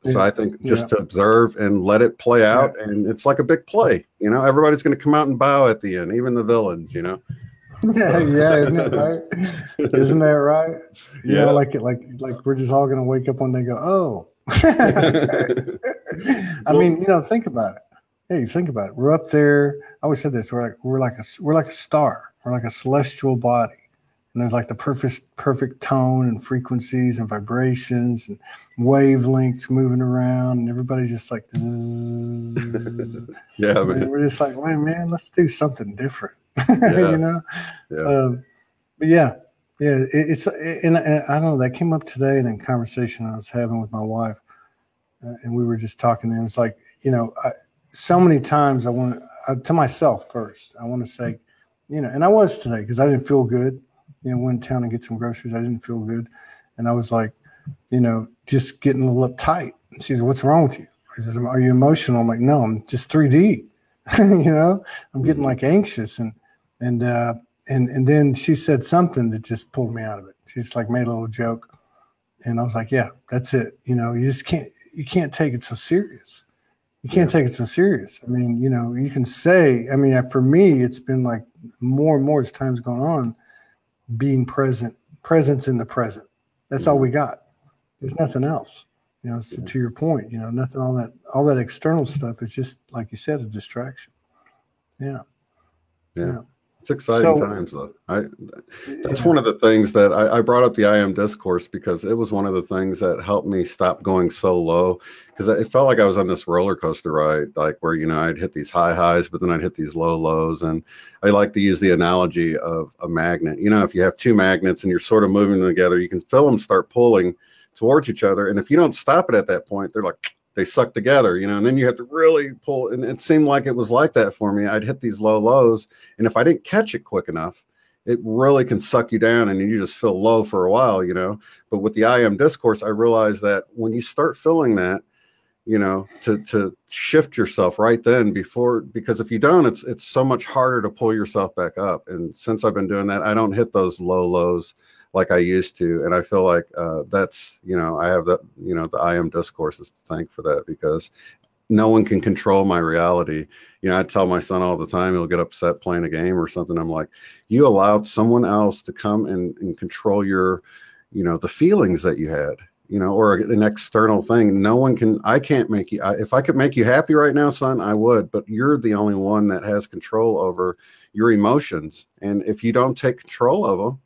so I think just to observe and let it play out. And it's like a big play, you know, everybody's going to come out and bow at the end, even the villains, you know. Yeah, isn't that right? Isn't that right? You know, like we're just all going to wake up one day and go, oh. I mean, you know, think about it. Hey, think about it. We're up there. I always said this. We're like a star. We're like a celestial body. and there's like the perfect tone and frequencies and vibrations and wavelengths moving around, and everybody's just like, yeah, man. We're just like, wait, man, let's do something different. Yeah. You know? Yeah. But yeah, and I don't know, that came up today in a conversation I was having with my wife, and we were just talking, and it's like, you know, so many times I want to myself first, I want to say, you know, and I was today because I didn't feel good. You know, went to town and get some groceries. I didn't feel good, and I was like, you know, just getting a little uptight. And she said, "What's wrong with you?" I said, "Are you emotional?" I'm like, "No, I'm just 3D." You know, I'm getting like anxious, and then she said something that just pulled me out of it. She just like made a little joke, and I was like, "Yeah, that's it." You know, you can't take it so serious. You can't take it so serious. I mean, you know, you can say, I mean, for me, it's been like more and more as time's gone on, being presence in the present. That's all we got. There's nothing else. You know, so to your point, you know, nothing, all that external stuff is just, like you said, a distraction. Yeah. It's exciting times, though. That's one of the things that I brought up the I Am discourse, because it was one of the things that helped me stop going so low, because it felt like I was on this roller coaster ride, like where, you know, I'd hit these high highs, but then I'd hit these low lows. And I like to use the analogy of a magnet. You know, if you have two magnets and you're sort of moving them together, you can feel them start pulling towards each other. And if you don't stop it at that point, they're like, they suck together, you know, and then you have to really pull. And it seemed like it was like that for me. I'd hit these low lows, and if I didn't catch it quick enough, it really can suck you down and you just feel low for a while, you know. But with the I Am discourse, I realized that when you start feeling that, you know, to shift yourself right then because if you don't, it's so much harder to pull yourself back up. And since I've been doing that, I don't hit those low lows like I used to. And I feel like that's, you know, I have that, you know, the I Am discourse is to thank for that, because no one can control my reality. You know, I tell my son all the time, he'll get upset playing a game or something. I'm like, you allowed someone else to come and control your, you know, the feelings that you had, you know, or an external thing. No one can, I can't make you, if I could make you happy right now, son, I would, but you're the only one that has control over your emotions. And if you don't take control of them,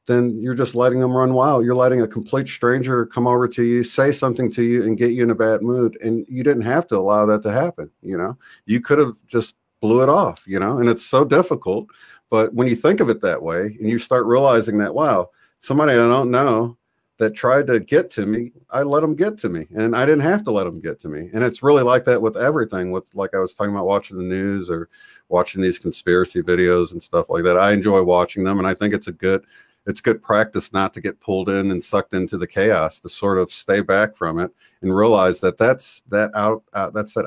then you're just letting them run wild. You're letting a complete stranger come over to you, say something to you, and get you in a bad mood. And you didn't have to allow that to happen. You know, you could have just blew it off, you know, and it's so difficult. But when you think of it that way and you start realizing that, wow, somebody I don't know that tried to get to me, I let them get to me, and I didn't have to let them get to me. And it's really like that with everything, with, like I was talking about, watching the news or watching these conspiracy videos and stuff like that. I enjoy watching them. And I think it's good practice not to get pulled in and sucked into the chaos, to sort of stay back from it and realize that that's that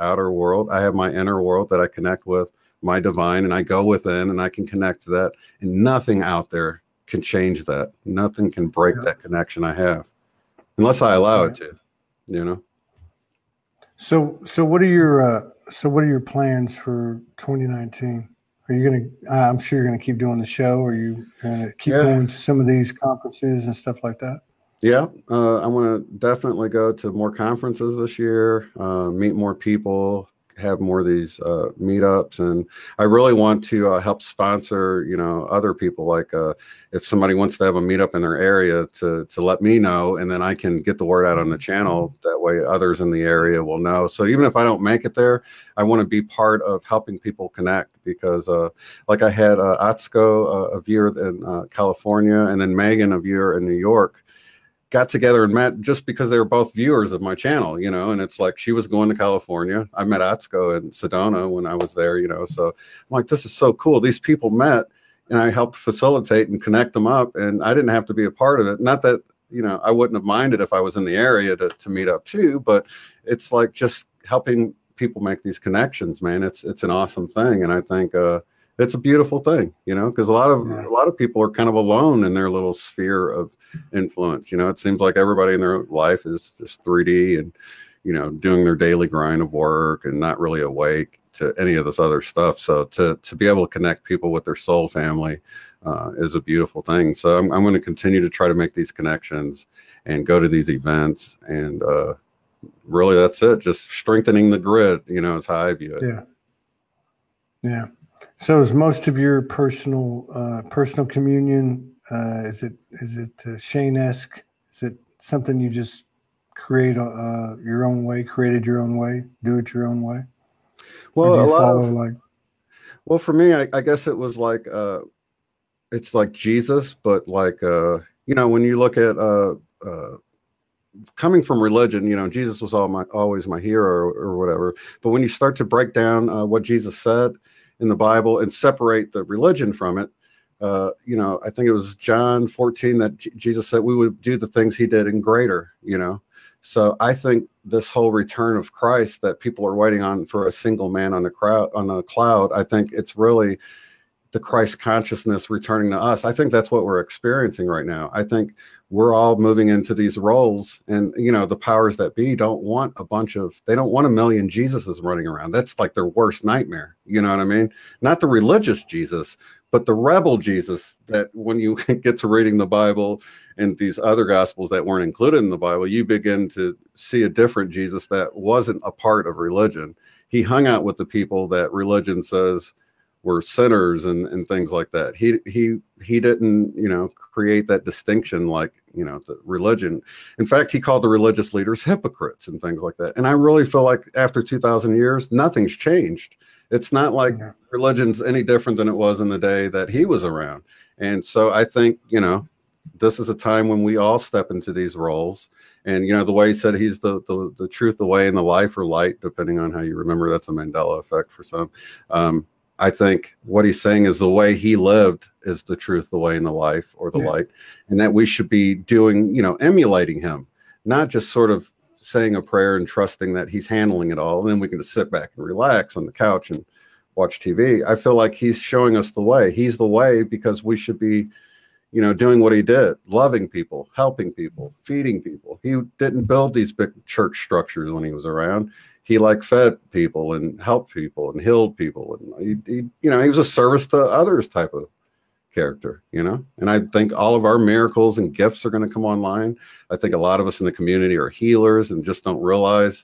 outer world. I have my inner world that I connect with, my divine, and I go within and I can connect to that, and nothing out there can change that. Nothing can break that connection I have, unless I allow it to, you know. So what are your plans for 2019? Are you going to, I'm sure you're going to keep doing the show. Or are you going to keep going to some of these conferences and stuff like that? Yeah, I want to definitely go to more conferences this year, meet more people, have more of these meetups. And I really want to help sponsor, you know, other people. Like if somebody wants to have a meetup in their area, to let me know, and then I can get the word out on the channel. That way others in the area will know. So even if I don't make it there, I want to be part of helping people connect, because like I had Atsuko, a viewer in California, and then Megan, a viewer in New York, got together and met just because they were both viewers of my channel, you know. And it's like, she was going to California. I met Atsuko in Sedona when I was there, you know. So I'm like, this is so cool. These people met, and I helped facilitate and connect them up, and I didn't have to be a part of it. Not that, you know, I wouldn't have minded if I was in the area to meet up too, but it's like just helping people make these connections, man. It's an awesome thing. And I think it's a beautiful thing, you know, because a lot of people are kind of alone in their little sphere of influence. You know, it seems like everybody in their life is just 3D and, you know, doing their daily grind of work and not really awake to any of this other stuff. So to be able to connect people with their soul family is a beautiful thing. So I'm going to continue to try to make these connections and go to these events, and really that's it. Just strengthening the grid, you know, is how I view it. Yeah. So is most of your personal communion is it Shane-esque? Is it something you just create your own way, created your own way, do it your own way? Well, or do a you lot follow of, like? well, for me, I guess it was like, it's like Jesus, but like, you know, when you look at, coming from religion, you know, Jesus was always my hero or whatever. But when you start to break down what Jesus said in the Bible and separate the religion from it, you know, I think it was John 14 that Jesus said we would do the things he did and greater, you know. So I think this whole return of Christ that people are waiting on for a single man on a cloud, I think it's really the Christ consciousness returning to us. I think that's what we're experiencing right now. I think we're all moving into these roles, and you know, the powers that be don't want they don't want a million Jesuses running around. That's like their worst nightmare. You know what I mean? Not the religious Jesus, but the rebel Jesus, that when you get to reading the Bible and these other gospels that weren't included in the Bible, you begin to see a different Jesus that wasn't a part of religion. He hung out with the people that religion says were sinners and things like that. He didn't, you know, create that distinction like, you know, the religion. In fact, he called the religious leaders hypocrites and things like that. And I really feel like after 2,000 years, nothing's changed. It's not like religion's any different than it was in the day that he was around. And so I think, you know, this is a time when we all step into these roles. And, you know, the way he said he's the truth, the way, and the life, or light, depending on how you remember. That's a Mandela effect for some. I think what he's saying is the way he lived is the truth, the way, and the life, or the light, and that we should be doing, you know, emulating him, not just sort of saying a prayer and trusting that he's handling it all. And then we can just sit back and relax on the couch and watch TV. I feel like he's showing us the way. He's the way because we should be, you know, doing what he did, loving people, helping people, feeding people. He didn't build these big church structures when he was around. He like fed people and helped people and healed people. And he you know, he was a service to others type of character, you know? And I think all of our miracles and gifts are going to come online. I think a lot of us in the community are healers and just don't realize,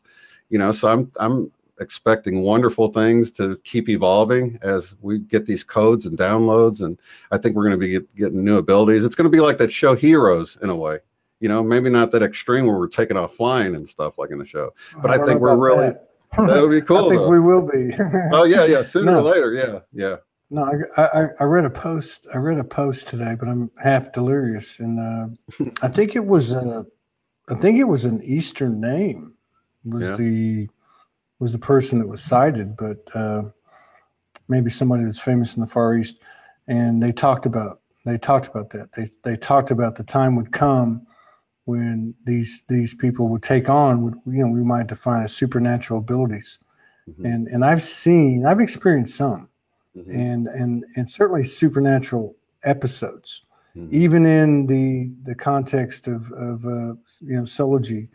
you know, so I'm expecting wonderful things to keep evolving as we get these codes and downloads. And I think we're going to be getting new abilities. It's going to be like that show Heroes in a way. You know, maybe not that extreme where we're taking off flying and stuff like in the show, but I think we're really, that would be cool. I think we will be. Oh yeah. Sooner or later. Yeah. No, I read a post. I read a post today, but I'm half delirious. And I think it was an Eastern name was the person that was cited, but maybe somebody that's famous in the Far East. And they talked about that. They talked about the time would come when these people would take on, you know, we might define as supernatural abilities. And I've experienced some, and certainly supernatural episodes, even in the context of you know, Soulogy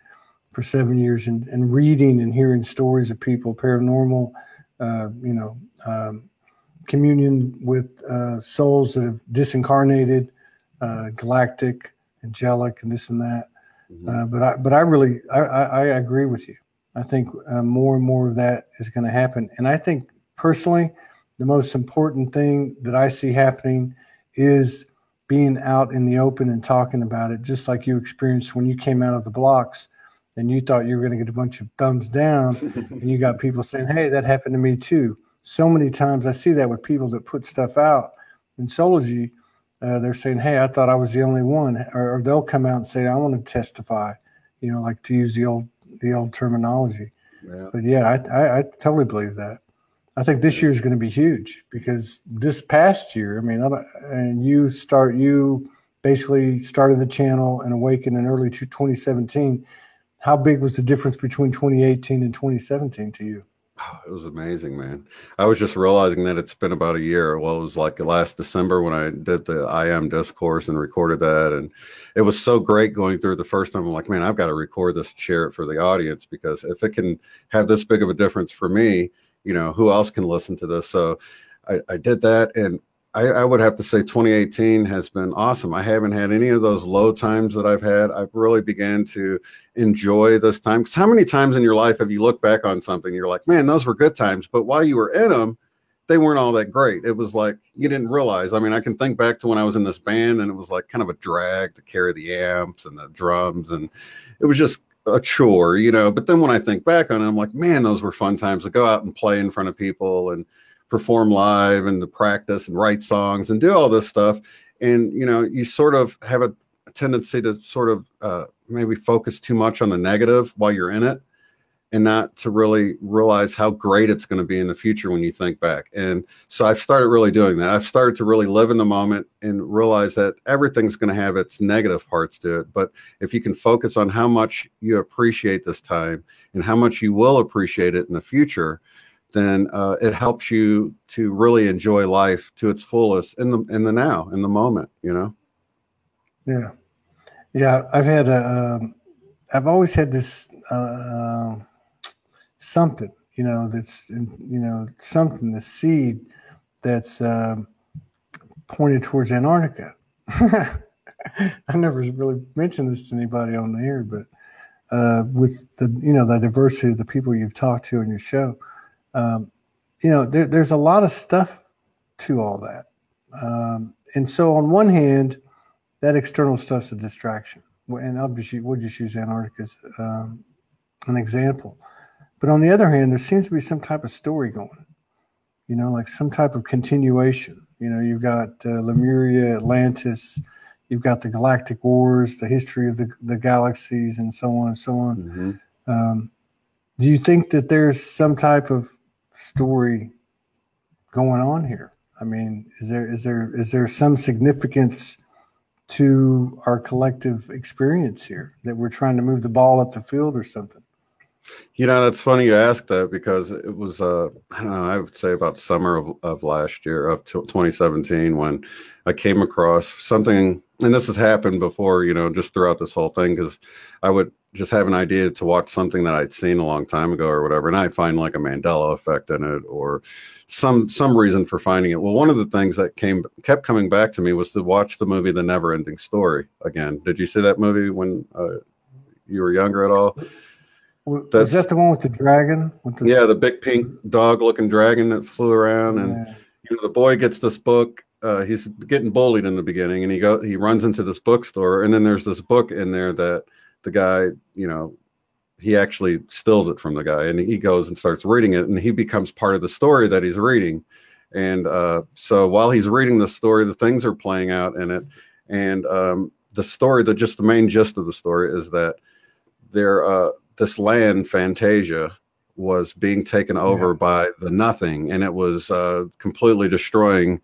for 7 years, and reading and hearing stories of people, paranormal, you know, communion with souls that have disincarnated, galactic, angelic, and this and that. But I agree with you. I think more and more of that is going to happen. And I think personally, the most important thing that I see happening is being out in the open and talking about it, just like you experienced when you came out of the blocks and you thought you were going to get a bunch of thumbs down and you got people saying, hey, that happened to me too. So many times I see that with people that put stuff out in Soulogy. They're saying, hey, I thought I was the only one. Or they'll come out and say, I want to testify, you know, like to use the old terminology. Yeah. But yeah, I totally believe that. I think this year is going to be huge because this past year, I mean, and you basically started the channel and Awaken in early 2017. How big was the difference between 2018 and 2017 to you? Oh, it was amazing, man. I was just realizing that it's been about a year. Well, it was like last December when I did the I Am discourse and recorded that. And it was so great going through it the first time. I'm like, man, I've got to record this and share it for the audience, because if it can have this big of a difference for me, you know, who else can listen to this? So I did that. And I would have to say 2018 has been awesome. I haven't had any of those low times that I've had. I've really began to enjoy this time. Because how many times in your life have you looked back on something, you're like, man, those were good times. But while you were in them, they weren't all that great. It was like, you didn't realize. I mean, I can think back to when I was in this band, and it was like kind of a drag to carry the amps and the drums, and it was just a chore, you know. But then when I think back on it, I'm like, man, those were fun times to go out and play in front of people and perform live and to practice and write songs and do all this stuff. And, you know, you sort of have a tendency to sort of maybe focus too much on the negative while you're in it, and not to really realize how great it's going to be in the future when you think back. And so I've started really doing that. I've started to really live in the moment and realize that everything's going to have its negative parts to it. But if you can focus on how much you appreciate this time and how much you will appreciate it in the future, then it helps you to really enjoy life to its fullest in the now, in the moment, you know? Yeah. Yeah. I've always had this, something, you know, that's, you know, something, the seed that's pointed towards Antarctica. I never really mentioned this to anybody on the air, but with the, you know, the diversity of the people you've talked to on your show, you know, there's a lot of stuff to all that. And so on one hand, that external stuff's a distraction. And we'll just use Antarctica as an example. But on the other hand, there seems to be some type of story going, you know, like some type of continuation. You know, you've got Lemuria, Atlantis, you've got the galactic wars, the history of the galaxies, and so on and so on. Mm-hmm. Do you think that there's some type of story going on here? I mean, is there some significance to our collective experience here that we're trying to move the ball up the field or something? You know, that's funny you ask that, because it was, I don't know, I would say about summer of last year, of 2017, when I came across something, and this has happened before, you know, just throughout this whole thing, because I would just have an idea to watch something that I'd seen a long time ago or whatever, and I'd find like a Mandela Effect in it or some reason for finding it. Well, one of the things that kept coming back to me was to watch the movie The Never Ending Story again. Did you see that movie when you were younger at all? Is that the one with the dragon? Yeah, the big pink dog-looking dragon that flew around, and you know, the boy gets this book. He's getting bullied in the beginning, and he runs into this bookstore, and then there's this book in there that the guy, you know, he actually steals it from the guy, and he goes and starts reading it, and he becomes part of the story that he's reading. And so while he's reading the story, the things are playing out in it, and the story, just the main gist of the story is that this land, Fantasia, was being taken over by the Nothing, and it was completely destroying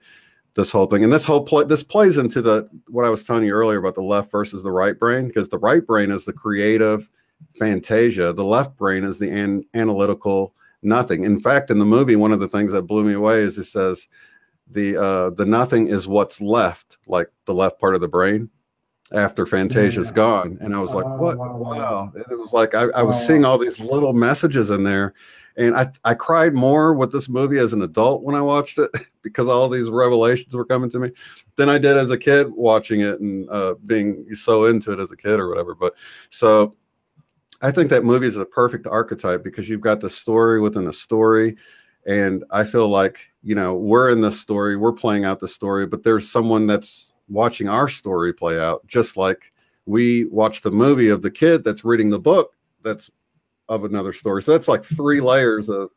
this whole thing. And this plays into what I was telling you earlier about the left versus the right brain, because the right brain is the creative Fantasia, the left brain is the analytical Nothing. In fact, in the movie, one of the things that blew me away is it says the Nothing is what's left, like the left part of the brain, after Fantasia's gone. And I was like, what? Wow. And it was like, I was seeing all these little messages in there. And I cried more with this movie as an adult when I watched it, because all these revelations were coming to me, than I did as a kid watching it and being so into it as a kid or whatever. But so I think that movie is a perfect archetype, because you've got the story within a story. And I feel like, you know, we're in the story, we're playing out the story, but there's someone that's watching our story play out, just like we watch the movie of the kid that's reading the book that's of another story. So that's like 3 layers of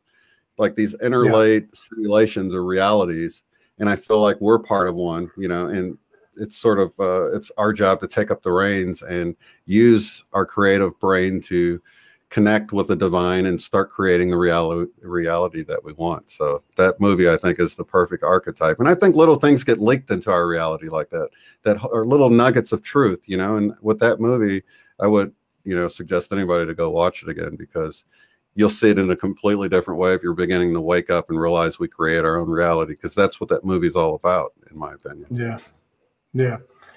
like these interlaid simulations or realities. And I feel like we're part of one, you know, and it's sort of, it's our job to take up the reins and use our creative brain to connect with the divine and start creating the reality that we want. So that movie, I think, is the perfect archetype. And I think little things get leaked into our reality like that are little nuggets of truth, you know. And with that movie, I would, you know, suggest anybody to go watch it again, because you'll see it in a completely different way if you're beginning to wake up and realize we create our own reality, because that's what that movie's all about, in my opinion. Yeah. Yeah.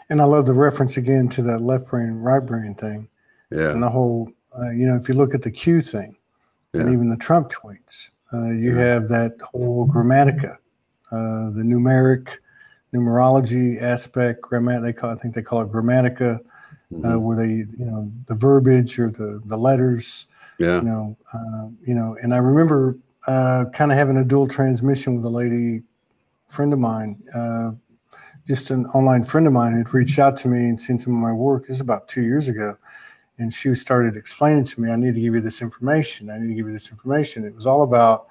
And I love the reference again to that left brain, right brain thing. Yeah. And the whole, you know, if you look at the Q thing and even the Trump tweets, you have that whole grammatica, the numerology aspect, I think they call it grammatica, where they, you know, the verbiage or the letters, you know, and I remember kind of having a dual transmission with a lady friend of mine, just an online friend of mine who'd reached out to me and seen some of my work. This is about 2 years ago. And she started explaining to me, I need to give you this information. I need to give you this information. It was all about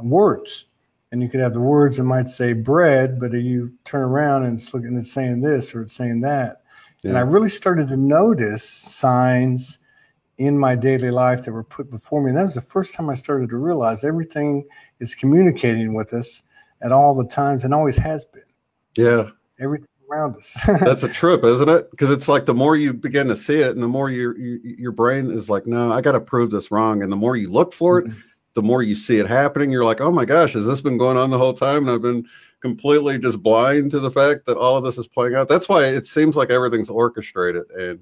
words. And you could have the words that might say bread, but you turn around and it's looking, it's saying this or it's saying that. Yeah. And I really started to notice signs in my daily life that were put before me. And that was the first time I started to realize everything is communicating with us at all the times and always has been. Yeah. Everything around us. That's a trip, isn't it? Because it's like the more you begin to see it and the more your brain is like, no, I got to prove this wrong. And the more you look for it, the more you see it happening. You're like, oh my gosh, has this been going on the whole time? And I've been completely just blind to the fact that all of this is playing out. That's why it seems like everything's orchestrated. And,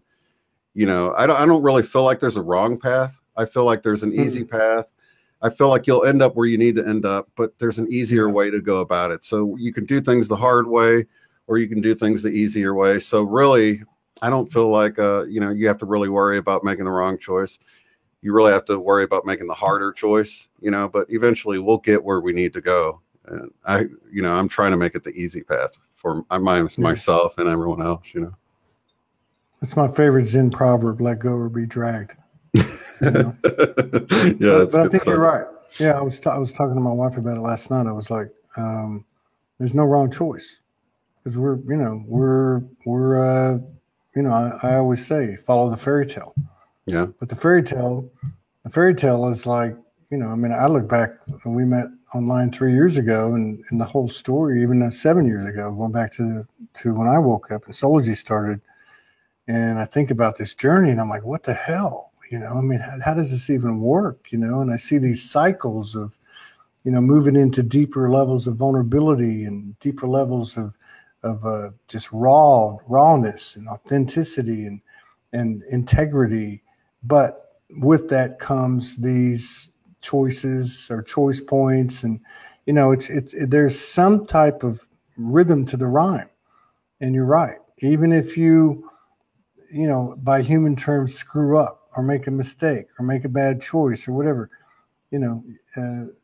you know, I don't really feel like there's a wrong path. I feel like there's an easy path. I feel like you'll end up where you need to end up, but there's an easier way to go about it. So you can do things the hard way, or you can do things the easier way. So really, I don't feel like, you know, you have to really worry about making the wrong choice. You really have to worry about making the harder choice, you know, but eventually we'll get where we need to go. And you know, I'm trying to make it the easy path for myself and everyone else, you know. It's my favorite Zen proverb, let go or be dragged. You know? Yeah, but I think you're right. Yeah, I was talking to my wife about it last night. I was like, there's no wrong choice. Because I always say, follow the fairy tale. Yeah. But the fairy tale is like, you know, I mean, I look back, we met online 3 years ago, and the whole story, even 7 years ago, going back to when I woke up and Soulogy started, and I think about this journey, and I'm like, what the hell? You know, I mean, how does this even work? You know, and I see these cycles of, you know, moving into deeper levels of vulnerability and deeper levels of just rawness and authenticity and integrity. But with that comes these choices or choice points. And, you know, there's some type of rhythm to the rhyme. And you're right. Even if you know, by human terms, screw up or make a mistake or make a bad choice or whatever, you know,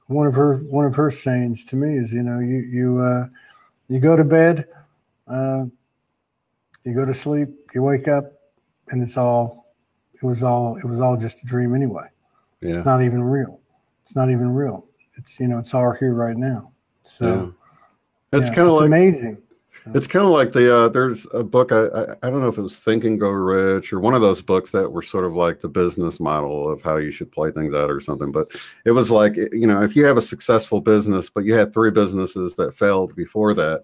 one of her sayings to me is, you know, you go to bed, you go to sleep, you wake up, and it was all just a dream anyway. Yeah. It's not even real. It's not even real. It's, you know, it's all here right now. So it's kind of like amazing. It's kind of like there's a book, I don't know if it was Think and Go Rich or one of those books that were sort of like the business model of how you should play things out or something. But it was like, you know, if you have a successful business, but you had 3 businesses that failed before that,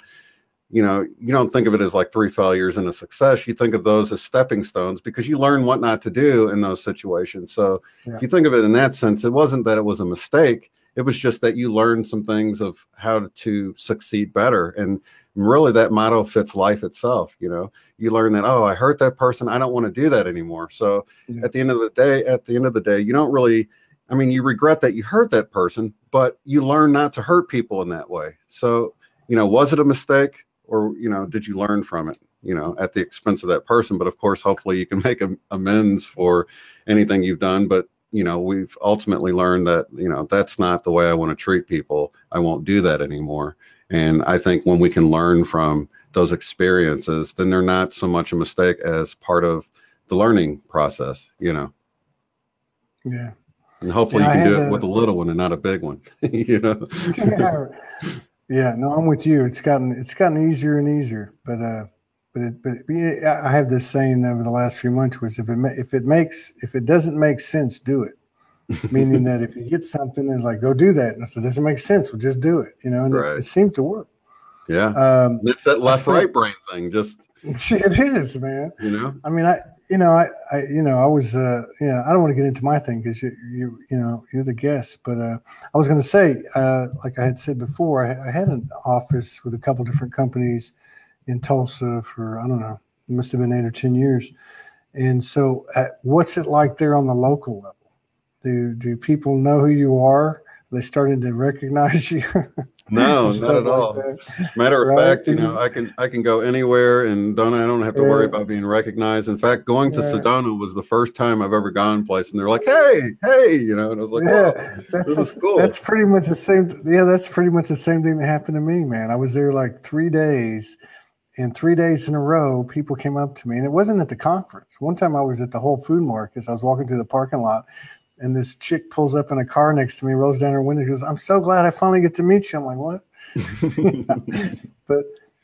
you know, you don't think of it as like 3 failures and a success. You think of those as stepping stones because you learn what not to do in those situations. So if you think of it in that sense, it wasn't that it was a mistake. It was just that you learned some things of how to succeed better. And really that motto fits life itself. You know, you learn that, oh, I hurt that person. I don't want to do that anymore. So at the end of the day, you don't really, I mean, you regret that you hurt that person, but you learn not to hurt people in that way. So, you know, was it a mistake or, you know, did you learn from it, you know, at the expense of that person? But of course, hopefully you can make amends for anything you've done. But you know, we've ultimately learned that, you know, that's not the way I want to treat people. I won't do that anymore. And I think when we can learn from those experiences, then they're not so much a mistake as part of the learning process, you know? Yeah. And hopefully you can do it with a little one and not a big one, you know? Yeah, no, I'm with you. It's gotten easier and easier, but I have this saying over the last few months was if it doesn't make sense, do it. Meaning that if you get something and like, go do that. And so it doesn't make sense. Well, just do it, you know, and it seems to work. Yeah. It's that left-right brain thing. Just, it is, man. You know, I mean, I was, I don't want to get into my thing because you're the guest, but I was going to say, like I had said before, I had an office with a couple different companies in Tulsa for, I don't know, it must have been 8 or 10 years. And so what's it like there on the local level? Do people know who you are? Are they starting to recognize you? No, and not stuff at like all. that, Matter of right? fact, you know, I can go anywhere and I don't have to worry about being recognized. In fact, going to Right. Sedona was the first time I've ever gone place, and they're like, hey, you know, and I was like, whoa, Yeah, this is that's cool. pretty much the same. Yeah, that's pretty much the same thing that happened to me, man. I was there like 3 days, and 3 days in a row, people came up to me, and it wasn't at the conference. One time I was at the Whole Food Market. I was walking through the parking lot, and this chick pulls up in a car next to me, rolls down her window, and goes, "I'm so glad I finally get to meet you." I'm like, "What?" But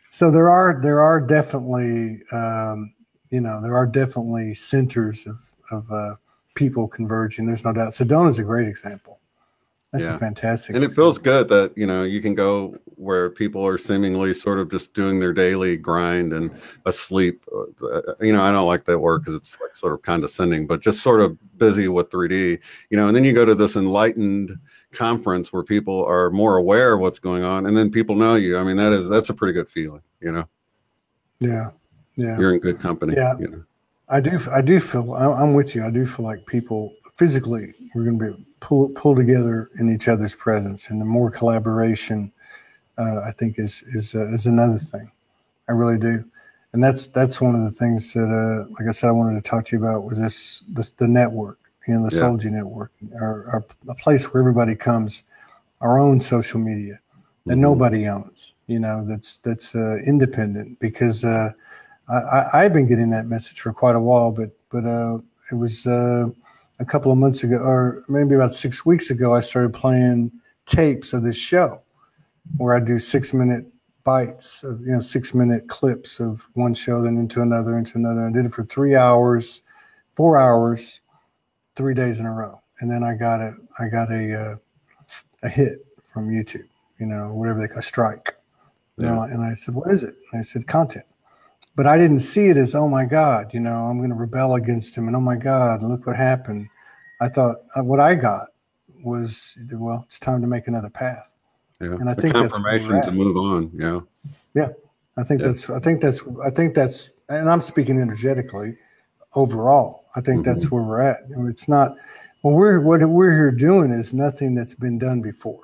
so there are definitely there are definitely centers of people converging. There's no doubt. Sedona is a great example. That's a fantastic. And it feels good that, you know, you can go where people are seemingly sort of just doing their daily grind and asleep. You know, I don't like that word because it's like sort of condescending, but just sort of busy with 3D, you know, and then you go to this enlightened conference where people are more aware of what's going on, and then people know you. I mean, that's a pretty good feeling, you know. Yeah. You're in good company. Yeah. You know? I do feel I'm with you. I do feel like people physically we're going to be pull together in each other's presence, and the more collaboration, I think is another thing. I really do, and that's one of the things that, like I said, I wanted to talk to you about was the network, you know, the Soulgy network, or a place where everybody comes, our own social media that nobody owns, you know, that's independent, because I've been getting that message for quite a while, but it was a couple of months ago, or maybe about 6 weeks ago, I started playing tapes of this show where I do 6-minute bites of, 6-minute clips of one show, then into another. I did it for 3 hours, 4 hours, 3 days in a row. And then I got a hit from YouTube, you know, whatever they call strike. Yeah. And I said, "What is it?" And I said, "Content." But I didn't see it as, "Oh my God, you know, I'm going to rebel against him, and oh my God, look what happened." I thought what I got was, well, it's time to make another path. Yeah. And I the think confirmation that's to move on. Yeah. Yeah. I think that's, and I'm speaking energetically overall. I think that's where we're at. It's not, what we're here doing is nothing that's been done before,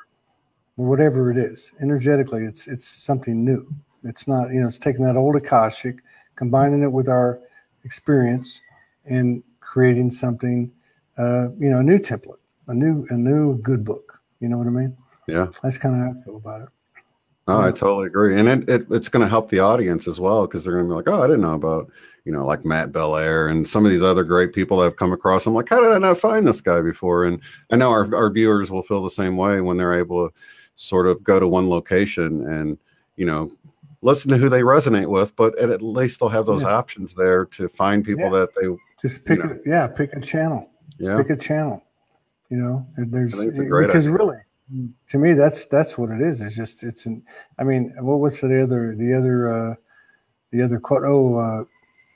whatever it is. Energetically, it's something new. It's not, it's taking that old Akashic, combining it with our experience, and creating something, a new template, a new good book. You know what I mean? Yeah. That's kind of how I feel about it. Oh, I totally agree. And it's going to help the audience as well, because they're going to be like, "Oh, I didn't know about, like Matt Belair and some of these other great people that have come across. I'm like, how did I not find this guy before?" And I know our viewers will feel the same way when they're able to sort of go to one location and, listen to who they resonate with, but at least they'll have those options there to find people that they just pick a channel. Yeah. Pick a channel. There's, it's a great because idea. really, to me, that's what it is. It's just, what's the other quote?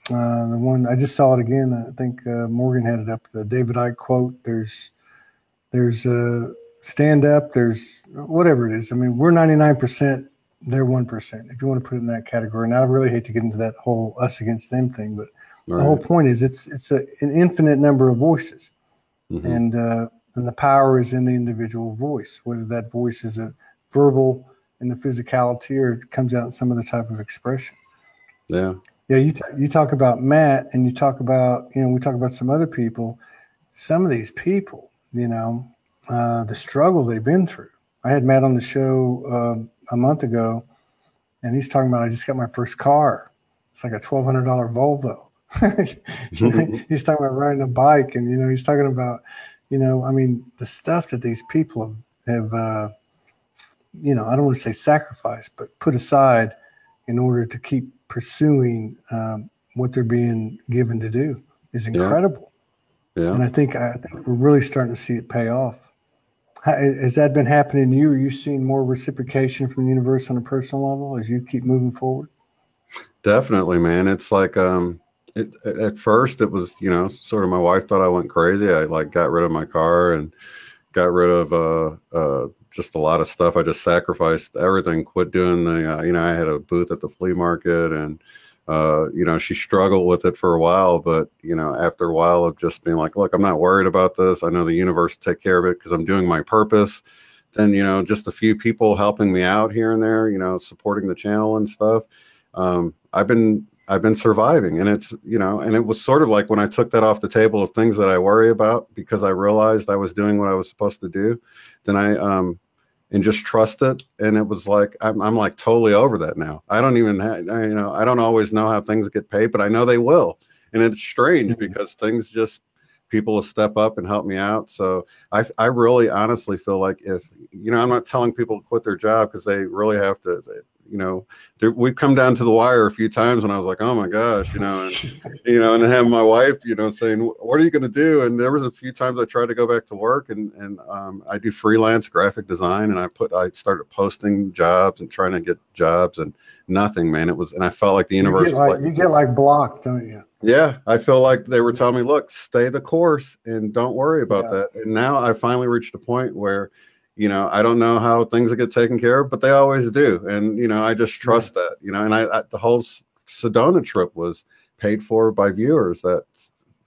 The one, I just saw it again. I think Morgan had it up, the David Icke quote. There's stand up, there's whatever it is. I mean, we're 99%, they're 1%, if you want to put it in that category. And I really hate to get into that whole us against them thing, but the whole point is it's an infinite number of voices. And the power is in the individual voice, whether that voice is a verbal in the physicality or it comes out in some other type of expression. Yeah. Yeah. You talk about Matt, and you talk about, we talk about some other people. Some of these people, the struggle they've been through. I had Matt on the show a month ago, and he's talking about, I just got my first car. It's like a $1,200 Volvo. He's talking about riding a bike, and he's talking about, the stuff that these people have I don't want to say sacrificed, but put aside in order to keep pursuing what they're being given to do is incredible. Yeah. And I think we're really starting to see it pay off. Has that been happening to you? Are you seeing more reciprocation from the universe on a personal level as you keep moving forward? Definitely, man. It's like, at first it was, sort of, my wife thought I went crazy. I got rid of my car and got rid of just a lot of stuff. I just sacrificed everything, quit doing the, I had a booth at the flea market, and, she struggled with it for a while, but, after a while of just being like, look, I'm not worried about this. I know the universe will take care of it because I'm doing my purpose. than, you know, just a few people helping me out here and there, you know, supporting the channel and stuff. I've been surviving, and it's, you know, and it was sort of like when I took that off the table of things that I worry about, because I realized I was doing what I was supposed to do, then and just trust it. And it was like, I'm like totally over that now. I don't even have, you know, I don't always know how things get paid, but I know they will. And it's strange because things just, people will step up and help me out. So I really honestly feel like, if, you know, I'm not telling people to quit their job, because they really have to, you know, we've come down to the wire a few times when I was like, oh my gosh, you know, and, you know, and I have my wife, you know, saying, what are you going to do? And there was a few times I tried to go back to work, and I do freelance graphic design, and I started posting jobs and trying to get jobs, and nothing, man. It was, and I felt like the universe you get like blocked, don't you? Yeah, I feel like they were telling me, look, stay the course and don't worry about that. And now I finally reached a point where, you know, I don't know how things will get taken care of, but they always do. And, you know, I just trust that, you know, and the whole Sedona trip was paid for by viewers that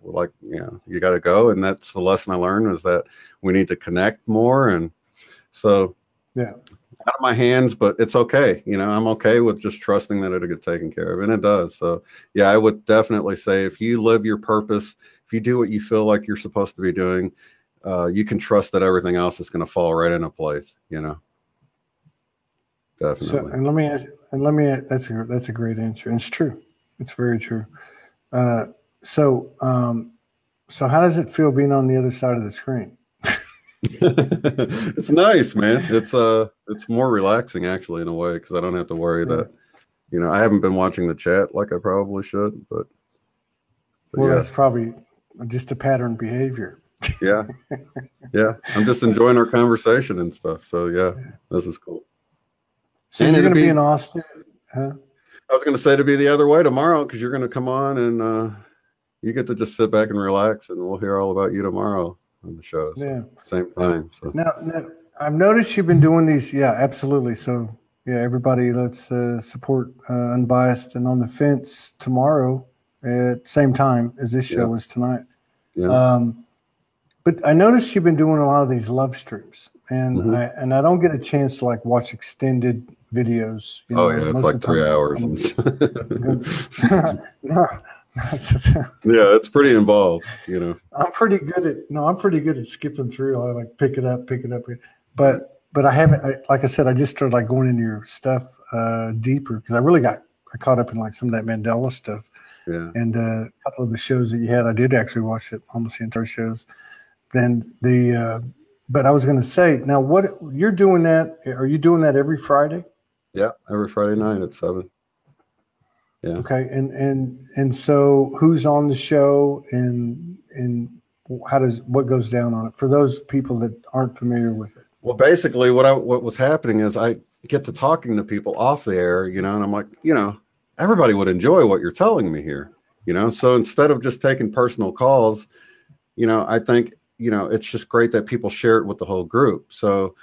were like, you know, you got to go. And that's the lesson I learned, was that we need to connect more. And so, yeah, out of my hands, but it's okay. You know, I'm okay with just trusting that it'll get taken care of, and it does. So yeah, I would definitely say, if you live your purpose, if you do what you feel like you're supposed to be doing, you can trust that everything else is going to fall right into place, you know. Definitely. So, and let me ask, that's a great answer. And it's true. It's very true. So how does it feel being on the other side of the screen? It's nice, man. It's more relaxing, actually, in a way, because I don't have to worry that, you know, I haven't been watching the chat like I probably should, but well, yeah. That's probably just a pattern behavior. Yeah. Yeah. I'm just enjoying our conversation and stuff. So yeah, this is cool. So you're going to be in Austin, huh? I was going to say, to be the other way tomorrow, because you're going to come on, and you get to just sit back and relax, and we'll hear all about you tomorrow on the show. So, yeah, same time. So now I've noticed you've been doing these. Yeah, absolutely. So yeah, everybody, let's support Unbiased and On the Fence tomorrow at same time as this show was tonight. Yeah. But I noticed you've been doing a lot of these love streams, and I don't get a chance to like watch extended videos. You know, yeah, it's like 3 hours. No. Yeah, it's pretty involved, you know. I'm pretty good at skipping through. I like pick it up. But I haven't, like I said, I just started like going into your stuff deeper, because I got caught up in like some of that Mandela stuff. Yeah. And a couple of the shows that you had, I did actually watch it, almost the entire shows. Then but I was going to say, now what you're doing that? Are you doing that every Friday? Yeah, every Friday night at 7. Yeah. Okay, and so who's on the show, and what goes down on it for those people that aren't familiar with it? Well, basically, what was happening is I get to talking to people off the air, you know, and I'm like, you know, everybody would enjoy what you're telling me here, you know. So instead of just taking personal calls, you know, I think, you know, it's just great that people share it with the whole group. So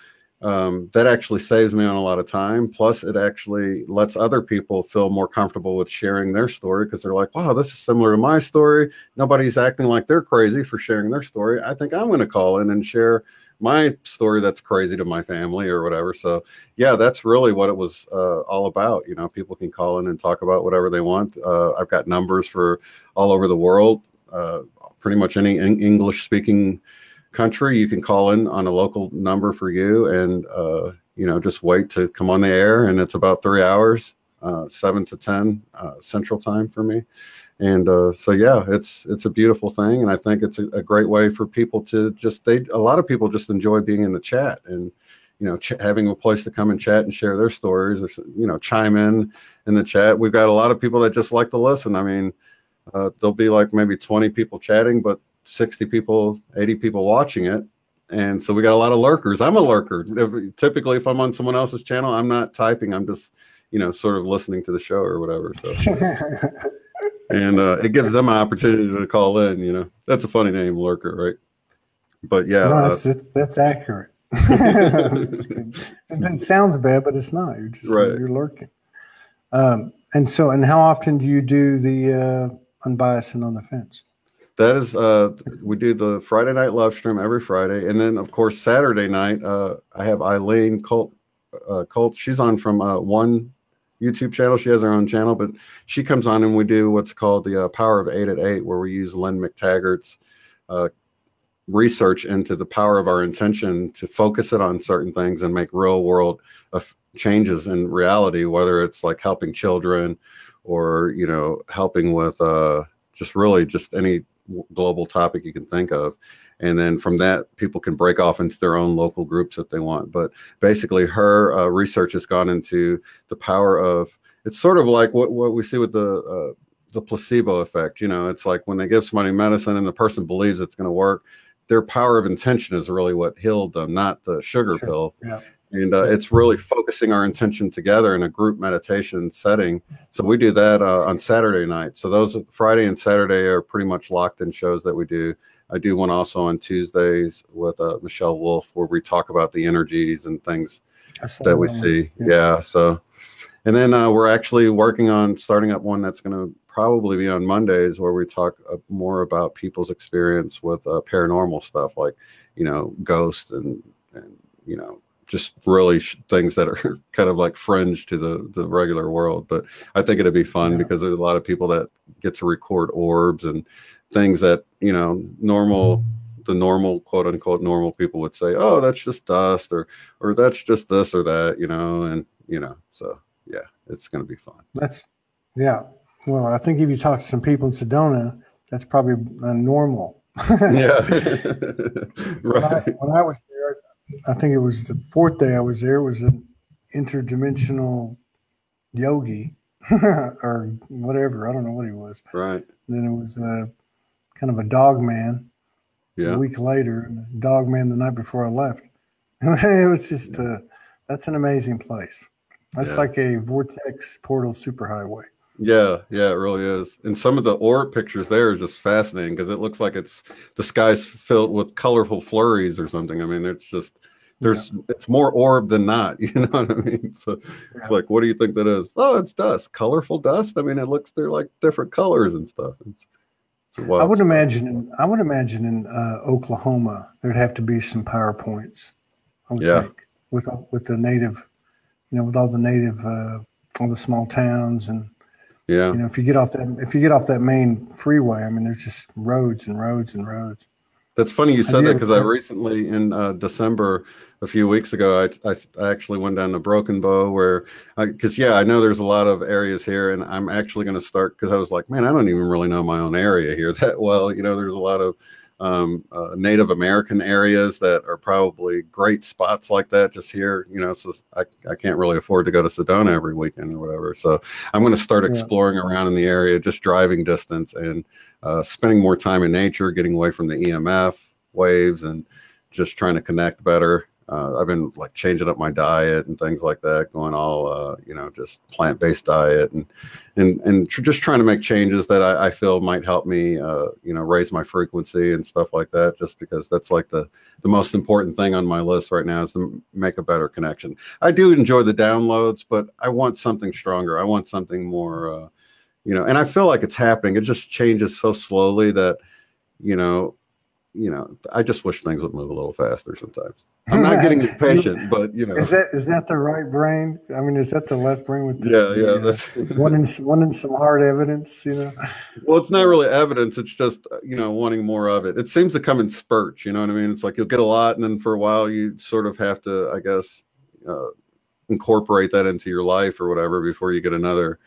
that actually saves me on a lot of time. Plus, it actually lets other people feel more comfortable with sharing their story, because they're like, wow, this is similar to my story. Nobody's acting like they're crazy for sharing their story. I think I'm going to call in and share my story that's crazy to my family or whatever. So yeah, that's really what it was all about. You know, people can call in and talk about whatever they want. I've got numbers for all over the world. Pretty much any English speaking country, you can call in on a local number for you, and you know, just wait to come on the air. And it's about 3 hours, 7 to 10 Central Time for me. And so yeah, it's a beautiful thing, and I think it's a great way for people to just a lot of people just enjoy being in the chat, and you know, having a place to come and chat and share their stories, or you know, chime in the chat. We've got a lot of people that just like to listen. I mean, there'll be like maybe 20 people chatting, but 60 people, 80 people watching it. And so we got a lot of lurkers. I'm a lurker. Typically, if I'm on someone else's channel, I'm not typing. I'm just, you know, sort of listening to the show or whatever. So, and it gives them an opportunity to call in, you know. That's a funny name, lurker, right? But yeah. No, that's accurate. It sounds bad, but it's not. You're just you're lurking. And how often do you do the Unbiased and On the Fence? That is, we do the Friday night live stream every Friday, and then of course Saturday night, I have Eileen Colt. She's on from one YouTube channel. She has her own channel, but she comes on and we do what's called the Power of 8 at 8, where we use Lynn McTaggart's research into the power of our intention to focus it on certain things and make real world changes in reality, whether it's like helping children or, you know, helping with just any global topic you can think of. And then from that, people can break off into their own local groups if they want. But basically, her research has gone into the power of, it's sort of like what we see with the placebo effect. You know, it's like when they give somebody medicine and the person believes it's going to work, their power of intention is really what healed them, not the sugar pill. Yeah. And it's really focusing our intention together in a group meditation setting. So we do that on Saturday night. So those Friday and Saturday are pretty much locked in shows that we do. I do one also on Tuesdays with Michelle Wolf, where we talk about the energies and things that we see. Yeah. So, and then we're actually working on starting up one that's going to probably be on Mondays, where we talk more about people's experience with paranormal stuff, like, you know, ghosts and you know, just really things that are kind of like fringe to the regular world. But I think it'd be fun because there's a lot of people that get to record orbs and things that, you know, the normal quote unquote normal people would say, oh, that's just dust, or that's just this or that, you know, and, you know, so yeah, it's going to be fun. Well, I think if you talk to some people in Sedona, that's probably normal. Yeah. Right. When I was there, I think it was the fourth day I was there, it was an interdimensional yogi or whatever. I don't know what he was. Right. And then it was kind of a dog man. Yeah. A week later, and a dog man the night before I left. It was just, that's an amazing place. That's like a vortex portal superhighway. Yeah, it really is. And some of the orb pictures there are just fascinating because it looks like the sky's filled with colorful flurries or something. I mean, it's more orb than not, you know what I mean? So it's like, what do you think that is? Oh, it's dust, colorful dust. I mean, they're like different colors and stuff. I would imagine in Oklahoma, there'd have to be some PowerPoints, I would think, with the native, you know, with all the native, all the small towns. And you know, if you get off that main freeway, I mean, there's just roads and roads and roads. That's funny you said that, because I recently in December, a few weeks ago, I actually went down to Broken Bow, where because I know there's a lot of areas here, and I'm actually going to start, because I was like, man, I don't even really know my own area here that well. You know, there's a lot of Native American areas that are probably great spots like that just here, you know. So I can't really afford to go to Sedona every weekend or whatever. So I'm going to start exploring around in the area, just driving distance, and spending more time in nature, getting away from the EMF waves, and just trying to connect better. I've been like changing up my diet and things like that, going all, you know, just plant-based diet, and just trying to make changes that I feel might help me, you know, raise my frequency and stuff like that, just because that's like the most important thing on my list right now, is to make a better connection. I do enjoy the downloads, but I want something stronger. I want something more, you know, and I feel like it's happening. It just changes so slowly that, you know, I just wish things would move a little faster sometimes. I'm not getting impatient, but you know, is that the right brain? I mean, is that the left brain with that's wanting some hard evidence? You know, well, it's not really evidence. It's just, you know, wanting more of it. It seems to come in spurts. You know what I mean? It's like you'll get a lot, and then for a while you sort of have to, I guess, incorporate that into your life or whatever before you get another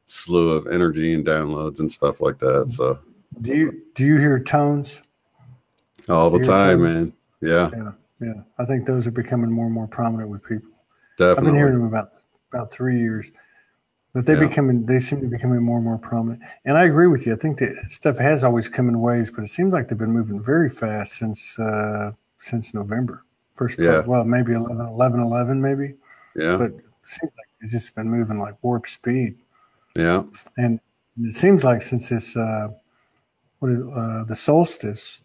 slew of energy and downloads and stuff like that. So, do you hear tones? All the time, man. Yeah. I think those are becoming more and more prominent with people. Definitely. I've been hearing them about 3 years, but they seem to be becoming more and more prominent. And I agree with you. I think that stuff has always come in waves, but it seems like they've been moving very fast since November. Well, maybe 11/11, maybe. Yeah. But it seems like it's just been moving like warp speed. Yeah. And it seems like since this the solstice,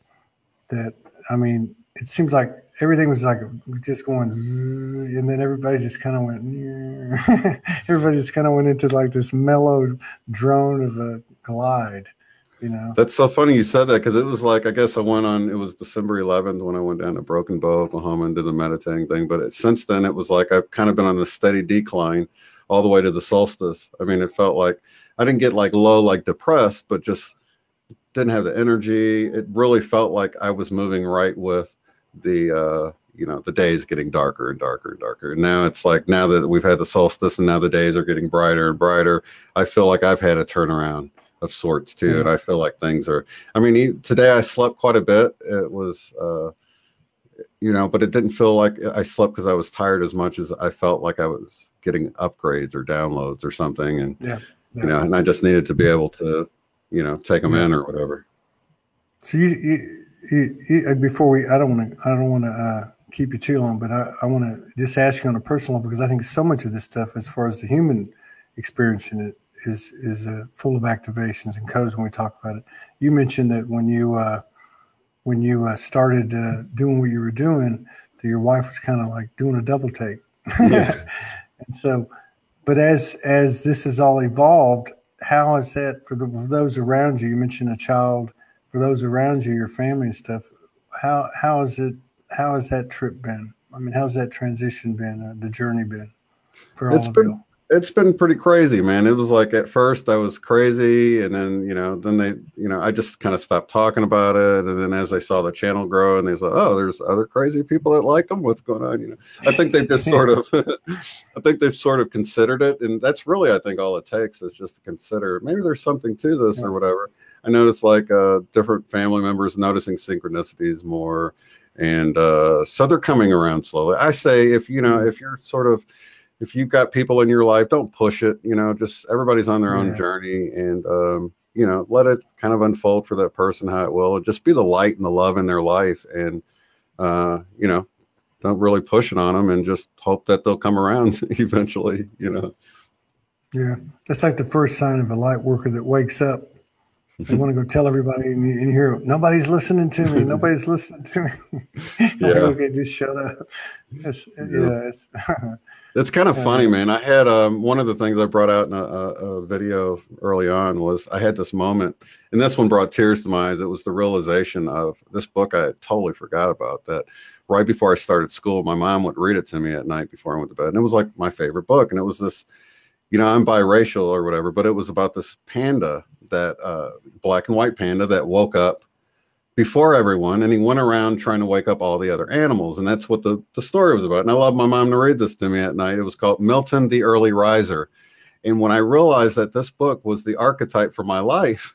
that, I mean, it seems like everything was like just going zzz, and then everybody just kind of went everybody just kind of went into like this mellow drone of a glide. you know. That's so funny you said that, because it was like, I guess I went on, it was December 11th when I went down to Broken Bow, Oklahoma, and did the meditating thing. But since then, it was like I've kind of been on the steady decline all the way to the solstice. I mean, it felt like I didn't get like low, like depressed, but just didn't have the energy. It really felt like I was moving right with the, the days getting darker and darker and darker. And now it's like, now that we've had the solstice and now the days are getting brighter and brighter, I feel like I've had a turnaround of sorts too. Yeah. And I feel like things are, I mean, today I slept quite a bit. It was, but it didn't feel like I slept because I was tired as much as I felt like I was getting upgrades or downloads or something. And, and I just needed to be able to, take them in or whatever. So you before we, I don't want to keep you too long, but I want to just ask you on a personal level, because I think so much of this stuff, as far as the human experiencing it, is full of activations and codes when we talk about it. You mentioned that when you started doing what you were doing, that your wife was kind of like doing a double take. Yeah. And so, but as this has all evolved, how is that for those around you? You mentioned a child. For those around you, your family and stuff, how has that trip been? I mean, how's that transition been? The journey been for all of you? It's been pretty crazy, man. It was like, at first I was crazy, and then, I just kind of stopped talking about it. And then as I saw the channel grow, and they said, oh, there's other crazy people that like them. What's going on? I think they've just sort of, considered it. And that's really, I think all it takes is just to consider, maybe there's something to this or whatever. I noticed like different family members noticing synchronicities more. And so they're coming around slowly. I say, if you've got people in your life, don't push it, just everybody's on their own journey, and, let it kind of unfold for that person how it will, and just be the light and the love in their life. And, don't really push it on them, and just hope that they'll come around eventually, Yeah. That's like the first sign of a light worker that wakes up. They want to go tell everybody, and you hear, nobody's listening to me. Nobody's listening to me. Yeah. Okay, just shut up. It's kind of funny, man. I had one of the things I brought out in a video early on was I had this moment, and this one brought tears to my eyes. It was the realization of this book I had totally forgot about, that right before I started school, my mom would read it to me at night before I went to bed. And it was like my favorite book. And it was this, I'm biracial or whatever, but it was about this panda, that black and white panda that woke up before everyone, and he went around trying to wake up all the other animals. And that's what the story was about. And I love my mom to read this to me at night. It was called Milton the Early Riser. And when I realized that this book was the archetype for my life,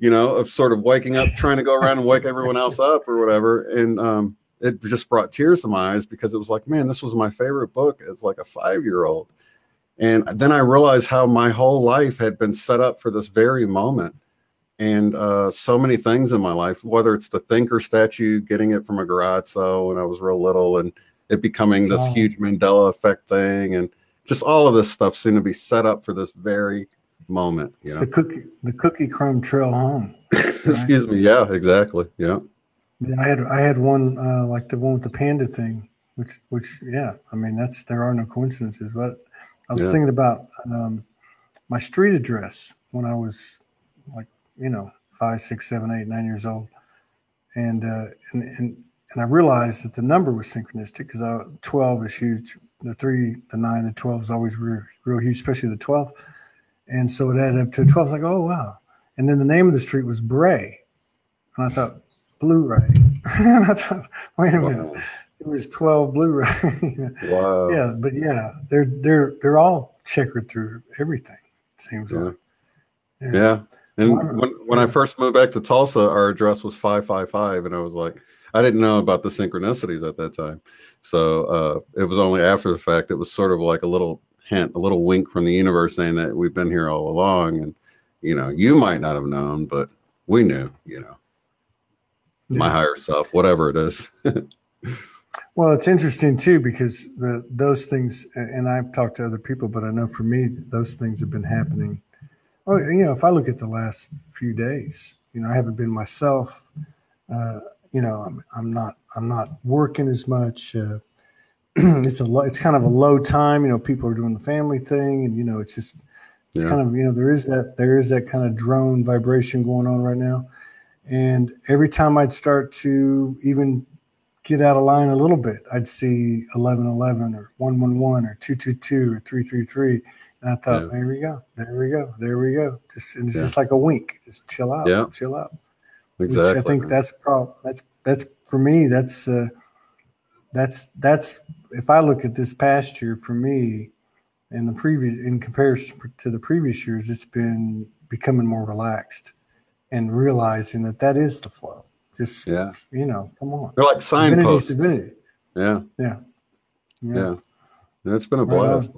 of sort of waking up, trying to go around and wake everyone else up or whatever. And it just brought tears to my eyes, because it was like, man, this was my favorite book as like a 5-year-old. And then I realized how my whole life had been set up for this very moment. And so many things in my life, whether it's the thinker statue, getting it from a garage sale when I was real little, and it becoming this huge Mandela Effect thing, and just all of this stuff seemed to be set up for this very moment. It's the cookie crumb trail home. Right? Excuse me. Yeah, exactly. Yeah. I had one like the one with the panda thing, which I mean, there are no coincidences. But I was thinking about my street address when I was like, 5, 6, 7, 8, 9 years old. And I realized that the number was synchronistic, because 12 is huge. The 3, the 9, the 12 is always real huge, especially the 12. And so it added up to 12. I was like, oh, wow. And then the name of the street was Bray. And I thought, Blu-ray. And I thought, wait a minute. It was 12 Blu-ray. Wow. Yeah, but they're all checkered through everything, it seems like. Yeah. And when I first moved back to Tulsa, our address was 555, and I was like, I didn't know about the synchronicities at that time. So it was only after the fact. It was sort of like a little hint, a little wink from the universe saying that we've been here all along. And, you might not have known, but we knew, my higher self, whatever it is. Well, it's interesting too, because those things, and I've talked to other people, but I know for me, those things have been happening. Oh, if I look at the last few days, I haven't been myself. I'm not working as much. It's kind of a low time. People are doing the family thing, and it's just It's kind of, you know, there is that kind of drone vibration going on right now. And every time I'd start to even get out of line a little bit, I'd see 1111 or 111 or 222 or 333. And I thought, there we go. It's just like a wink. Just chill out, chill out. Exactly. Which I think that's a problem. That's for me. That's if I look at this past year for me, and in comparison to the previous years, it's been becoming more relaxed and realizing that is the flow. Just you know, come on. They're like signposts. Divinity. Yeah. It's been a blast.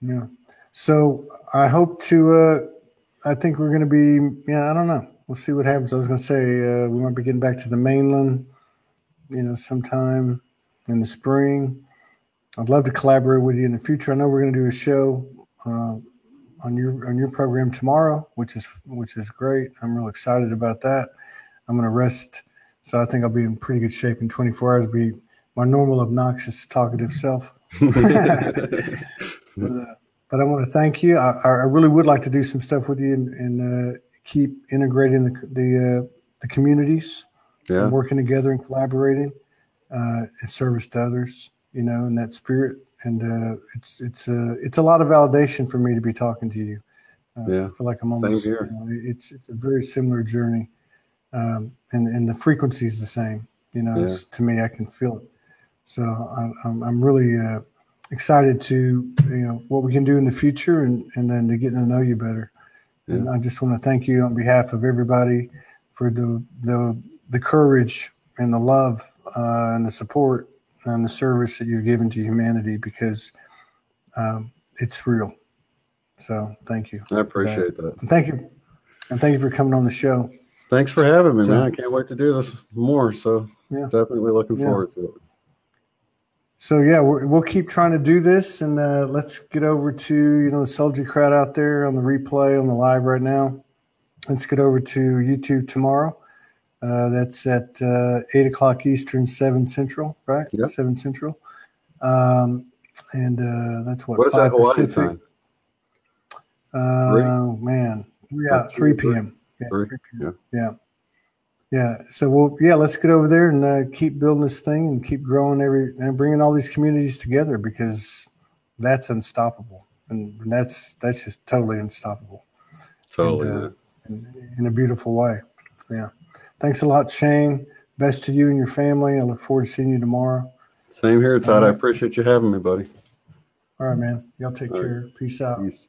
Yeah. So I hope to. I think we're going to be. I don't know. We'll see what happens. I was going to say we might be getting back to the mainland, you know, sometime in the spring. I'd love to collaborate with you in the future. I know we're going to do a show on your program tomorrow, which is great. I'm real excited about that. I'm going to rest, so I think I'll be in pretty good shape in 24 hours. Be my normal obnoxious talkative self. But I want to thank you. I really would like to do some stuff with you and keep integrating the communities and working together and collaborating in service to others, you know, in that spirit. And it's a lot of validation for me to be talking to you. I feel like I'm almost, you know, it's a very similar journey. And the frequency is the same, you know, to me, I can feel it. So I'm really excited to, you know, what we can do in the future and then to get to know you better. And I just want to thank you on behalf of everybody for the courage and the love and the support and the service that you're giving to humanity, because it's real. So thank you. I appreciate that. And thank you. And thank you for coming on the show. Thanks for having me, man. I can't wait to do this more. So definitely looking forward to it. So we'll keep trying to do this, and let's get over to, you know, the Soulgy crowd out there on the replay, on the live right now. Let's get over to YouTube tomorrow. That's at 8 o'clock Eastern, 7 Central, right? Yeah. 7 Central. And that's what is that Hawaii time? Oh man, 3 p.m. Yeah, 3 p.m. Yeah. So let's get over there and keep building this thing and keep growing and bringing all these communities together, because that's unstoppable, and that's just totally unstoppable. Totally. In a beautiful way. Yeah. Thanks a lot, Shane. Best to you and your family. I look forward to seeing you tomorrow. Same here, Todd. I appreciate you having me, buddy. All right, man. Y'all take care. Peace out. Peace.